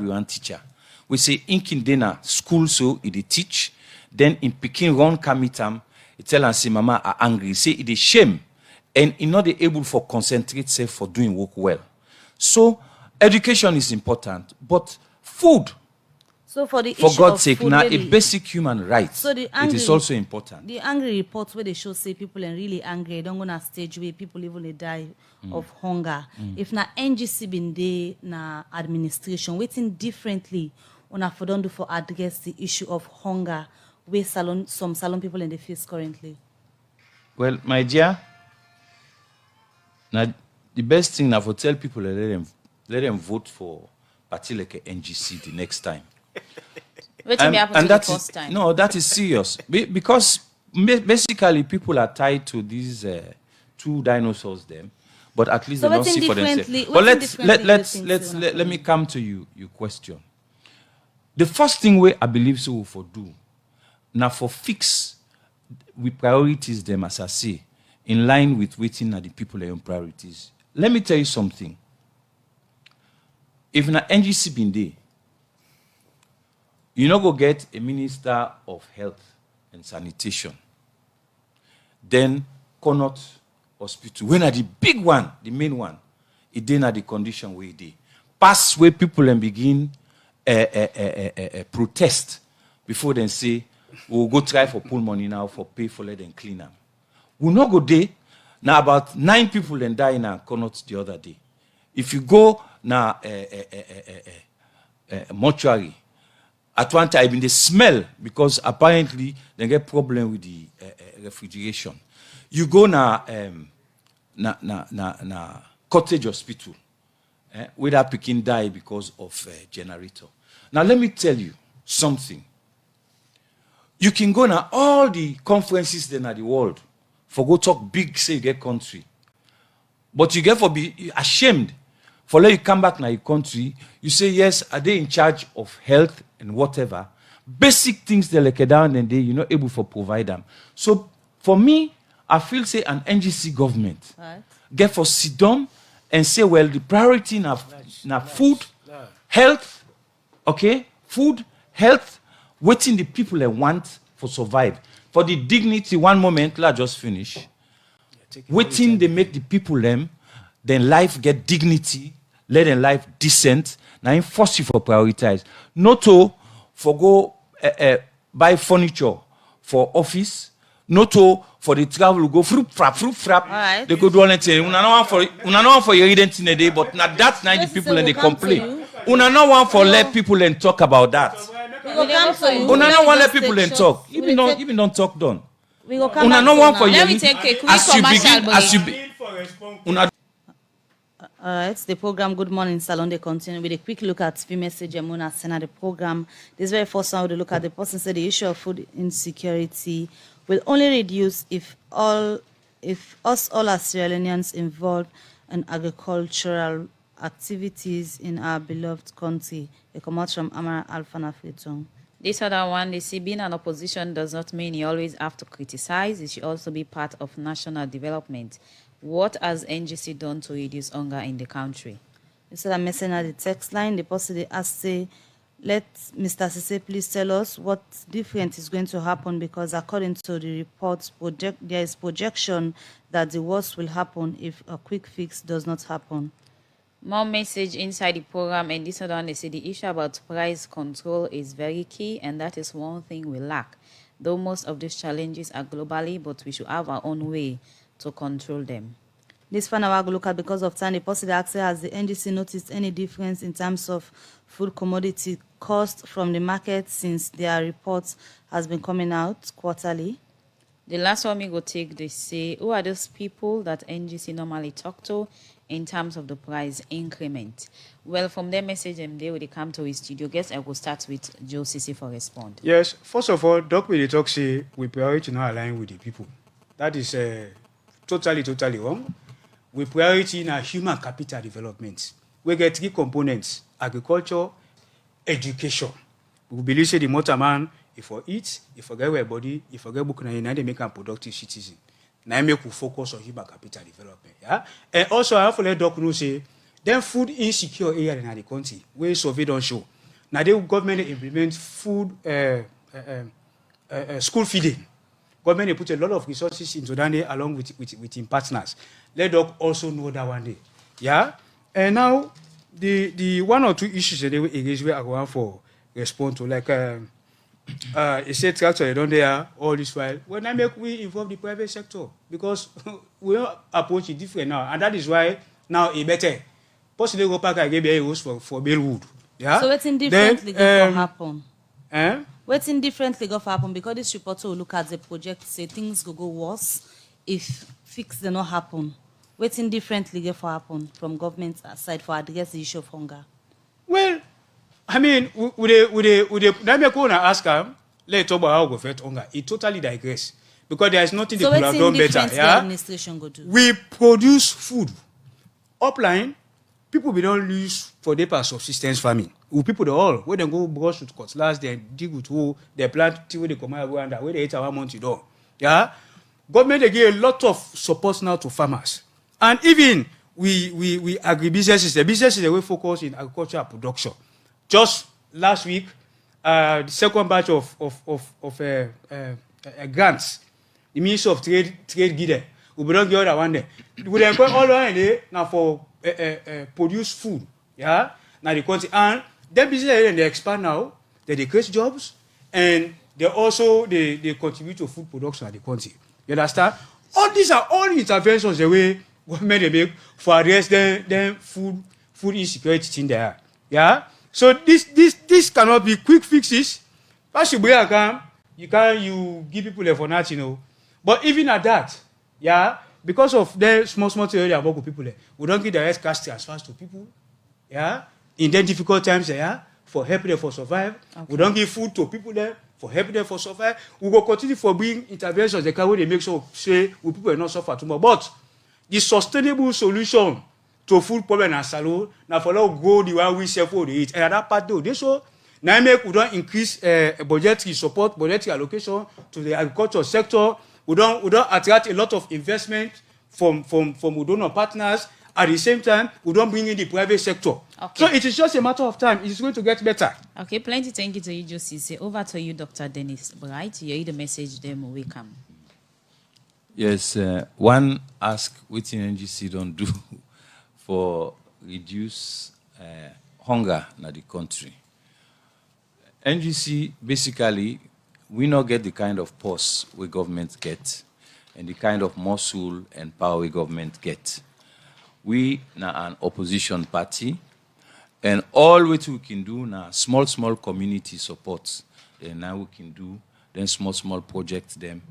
one teacher. We say in Kindena school so it teach, then in Pekin run kamitam, it tell and say mama are angry. Say it is shame. And in not able for concentrate self for doing work well. So education is important, but food, So for the for issue God's of sake, food, now really, a basic human right. So the It angry, is also important. The angry reports where they show say people are really angry, don't go on a stage where people even they die of hunger. If na NGC been there na administration, waiting differently on a for don't do for address the issue of hunger where some salon people in the face currently. Well, my dear, now the best thing now for tell people let them vote for party like a NGC the next time. What will happen to the that first is time? no, that is serious because basically people are tied to these two dinosaurs them, but at least So they don't waiting see for themselves. differently- But waiting differently let me come to your question. The first thing I believe so for do now for fix we priorities them as I say in line with waiting at the people their own priorities. Let me tell you something. If na NGC been there, you not go get a minister of health and sanitation. Then Connaught Hospital, when are the big one, the main one, it then at the condition where it dey. Pass where people and begin protest before they say, we'll go try for pool money now for pay for let them clean them. We'll not go there. Now about 9 people then die in Connaught the other day. If you go now mortuary, at one time they smell because apparently they get problem with the refrigeration. You go na cottage hospital where that Pekin die because of generator. Now let me tell you something. You can go na all the conferences then at the world for go talk big say you get country, but you get for be ashamed for let you come back na your country. You say yes, are they in charge of health and whatever basic things they like down and you're not able for provide them. So for me, I feel say an NGC government get for sit down and say, well, the priority na food, health, okay, food, health, waiting the people they want for survive. For the dignity, one moment, let's just finish. Waiting they make the people them, then life get dignity, let them life decent. Now enforce you for prioritize. Not to for go buy furniture for office. Not to for the travel go fruit frap. Right. They go do anything. Una no one for your identity in a day, but not that's 90 people and they complain. Una no one for let people and talk about that. We go come to you. Una no Let one me let just people take and shots. talk. We will take- Even don't talk done. We go come Una back no to one now. for Let your me take a quick as you commercial begin as you break. una It's the program Good Morning Salon. They continue with a quick look at female Jemuna Sena. The program. This very first one, we look at the person said the issue of food insecurity will only reduce if all as Sierra Leoneans involved in agricultural activities in our beloved country. They come out from Amara Alfana Fletong. This other one, they say being an opposition does not mean you always have to criticize. It should also be part of national development. What has NGC done to reduce hunger in the country? Instead of messing at the text line, the person they ask say, let Mr. Sise please tell us what different is going to happen, because according to the reports, there is projection that the worst will happen if a quick fix does not happen. More message inside the program, and this other one, they say the issue about price control is very key, and that is one thing we lack. Though most of these challenges are globally, but we should have our own way to control them. This one I will look at because of time. The person asks, has the NGC noticed any difference in terms of food commodity cost from the market since their reports has been coming out quarterly? The last one we go take, they say, who are those people that NGC normally talk to in terms of the price increment? Well, from their message, they will come to his studio. Guess I will start with Joe Sisi for respond. Yes, first of all, Doc will talk say we priority not align with the people. That is totally wrong. We priority in our human capital development. We get 3 components: agriculture, education. We believe say the motor man, if we eat, if we get our body, if we get book, now they make a productive citizen. Now make we focus on human capital development. Yeah, and also I have to let Doc know say, then food insecure area in the country where survey don't show. Now the government implement food school feeding. Government they put a lot of resources into that along with in partners. Let Doc also know that one day. Yeah, and now the 1 or 2 issues that they will engage with, I want for respond to, like it said tractor don't there all this while. When I make we involve the private sector, because we approach it different now, and that is why now it better. Possibly go back and give a host for Bellwood. Yeah. So what's in differently going to happen? Eh? What's in differently going to happen? Because this report will look at the project, say things go worse if fix do not happen. What's in differently going to happen from government side for address the issue of hunger? Well, I mean, let me go and ask him. Let's talk about how we fight hunger. It totally digress because there is nothing they could have done better. Yeah. Administration go do? We produce food. Upline, people we don't lose for their subsistence farming. We people they all where they go brush with cutlass, they dig with hoe, they plant till they come out under where they 8 hour month you do. Yeah. Government they give a lot of support now to farmers. And even we agribusinesses, the businesses they will focus in agricultural production. Just last week, the second batch of grants, the Ministry of Trade give them. We don't get other one there. We then go all around there now for produce food. Yeah, now the country and their business they expand now. They create jobs and they also they contribute to food production at the country. You understand? All these are all interventions the way government they make for address them food insecurity in there. Yeah. So this cannot be quick fixes. Once you bring a cam, you give people there for nothing, you know. But even at that, yeah, because of the small area about people there, we don't give direct cash transfers to people, yeah, in their difficult times, yeah, for helping them for survive. Okay. We don't give food to people there for helping them for survive. We will continue for bring interventions the kind way they make sure say we people will not suffer too much. But the sustainable solution to food problem and salon now for now go the way we sell for the eat. And that part though, this so now make we don't increase budgetary support, budgetary allocation to the agriculture sector. We don't attract a lot of investment from donor partners. At the same time, we don't bring in the private sector. Okay. So it is just a matter of time. It is going to get better. Okay, plenty thank you to you, Josie. Over to you, Dr. Dennis Bright. You hear the message them we come. Yes, one ask what NGC don't do for reduce hunger in the country. NGC, basically, we not get the kind of pulse we government get and the kind of muscle and power we government get. We are an opposition party, and all what we can do now, small community support. Then now we can do then small projects them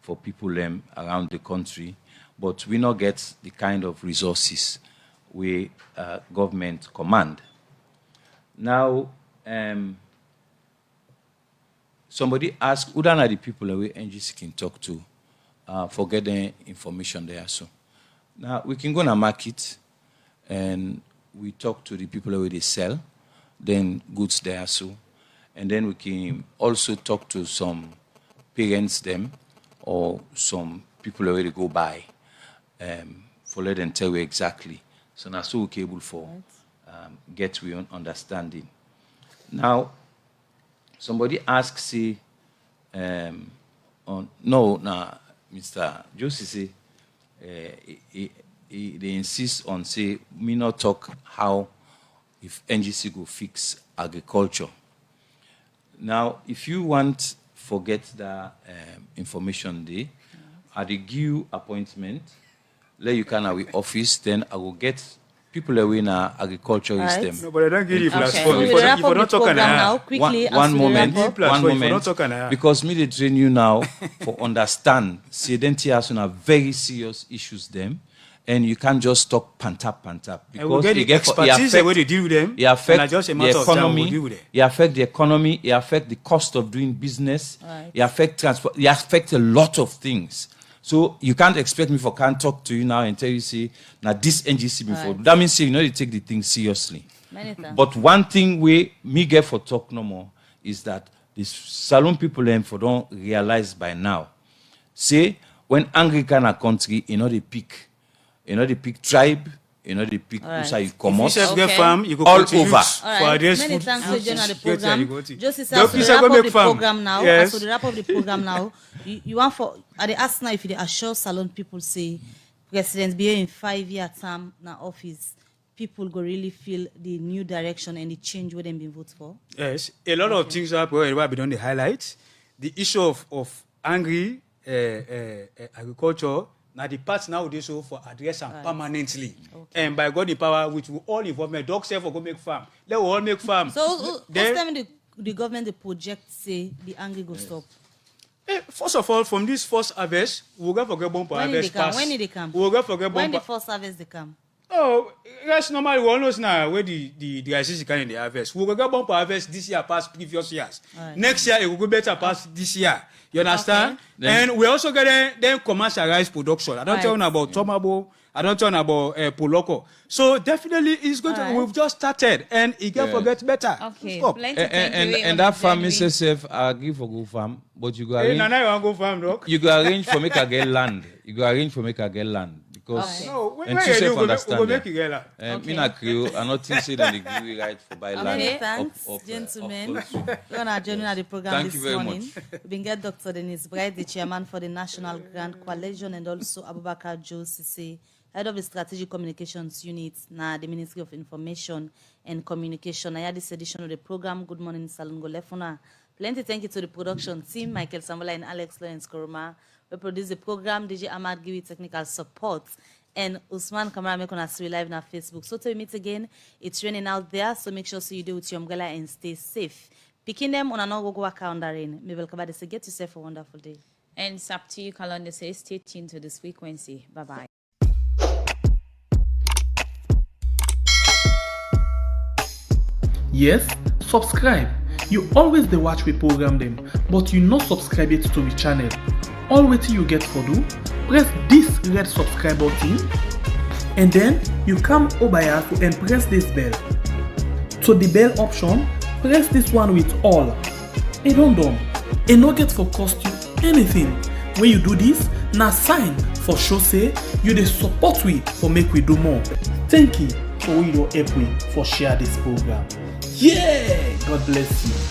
for people them around the country, but we not get the kind of resources we government command. Now, somebody asked, who are the people that we NGC can talk to for getting information there? So now we can go to market and we talk to the people where they sell, then goods there. So, and then we can also talk to some parents them or some people where they go buy for let them tell you exactly. So now so we're able for get we understanding. Now, somebody asks, say, Mr. Josie say, they insist on say, me not talk how if NGC go fix agriculture. Now, if you want forget that information day, I will give you appointment, let you can our office, then I will get people away in agriculture Right. system. No, but I don't give you Okay. platform. So If we'll you wrap don't up the talk program now now, quickly. as One we moment, wrap up. platform, one if you don't moment, talk now. because me they train you now for understand. See, identity has on very serious issues them, and you can't just talk pantap And we'll because get the it expertise the way they deal with them. it affect and just a the matter of time we'll economy. deal with it. It affect the economy. It affect the cost of doing business. Right. It affect transport. It affect a lot of things. So you can't expect me can't talk to you now and tell you, say, now this NGC before. Right. That means, say, you know, you take the thing seriously. Many thanks. But one thing we me get for talk no more is that the salon people them for don't realize by now. Say, when angry kind of country, you know, they pick tribe, you know, they pick Alright. who say you If come you out. self get Okay. farm, you go All contribute over. for Alright, address many food. thanks to join at the Get where you program. go to. Just as The officer wrap go up make the farm. program now. Yes. As for the wrap up the program now, you want for at the ask now if you dey assure salon people say President be in 5-year term na office, people go really feel the new direction and the change where them been vote for. Yes, a lot of things are where we don't highlight. The issue of angry agriculture. Now the part now they so for address and permanently. And by God the power, which will all involvement, dog self for go make farm. Let we all make farm. So first time the government the project say the angry go stop. First of all, from this first harvest, we'll go for get bumper harvest pass. When did they come? We'll go for get When the bumper. first harvest they come? Oh, that's normal. We all know now where the ICC can in the harvest. We'll go get bumper harvest this year past previous years. Right. Next year it will go better past this year. You understand? Okay. And we also get then commercialize production. I don't Right. tell you about Tomabo. I don't tell you about Poloko. So definitely it's going to. Right. We've just started, and it can forget better. Okay. Stop. Plenty thank you on And that the farm genuine- itself, I agree for go farm, but you go Hey, arrange. Nana, you want to go farm, dog? You go arrange for make a get land. You go arrange for make a get land because No, when and you to do, self we go understand. make it get Me na Creole, I not think say that they give you right for buy land. Many up- thanks, up, gentlemen. up close. We're on our journey at the program Thank this you very morning. much. We've been get Dr. Dennis Bright, the chairman for the National Grand Coalition, and also Abubakar Joe Sise, head of the Strategic Communications Unit, now the Ministry of Information and Communication. I had this edition of the program. Good morning, Salon Golefuna. Plenty thank you to the production team, Michael Samola and Alex Lawrence Koroma. We produce the program, DJ Ahmad give you technical support. And Usman Kamara make on us live on Facebook. So till we meet again, it's raining out there, so make sure you do with your umbrella and stay safe. Picking them on an go work on the rain. Maybe welcome say get yourself a wonderful day. And it's up to you, Kalonda says, stay tuned to this frequency. Bye-bye. Yes, subscribe. You always dey watch we program them, but you not subscribe yet to the channel. All wetin you get for do, press this red subscribe button, and then you come over here and press this bell. To the bell option, press this one with all. E don done. E no get for cost you anything. When you do this, na sign for show say you dey support we for make we do more. Thank you for we don help we for share this program. Yeah, God bless you.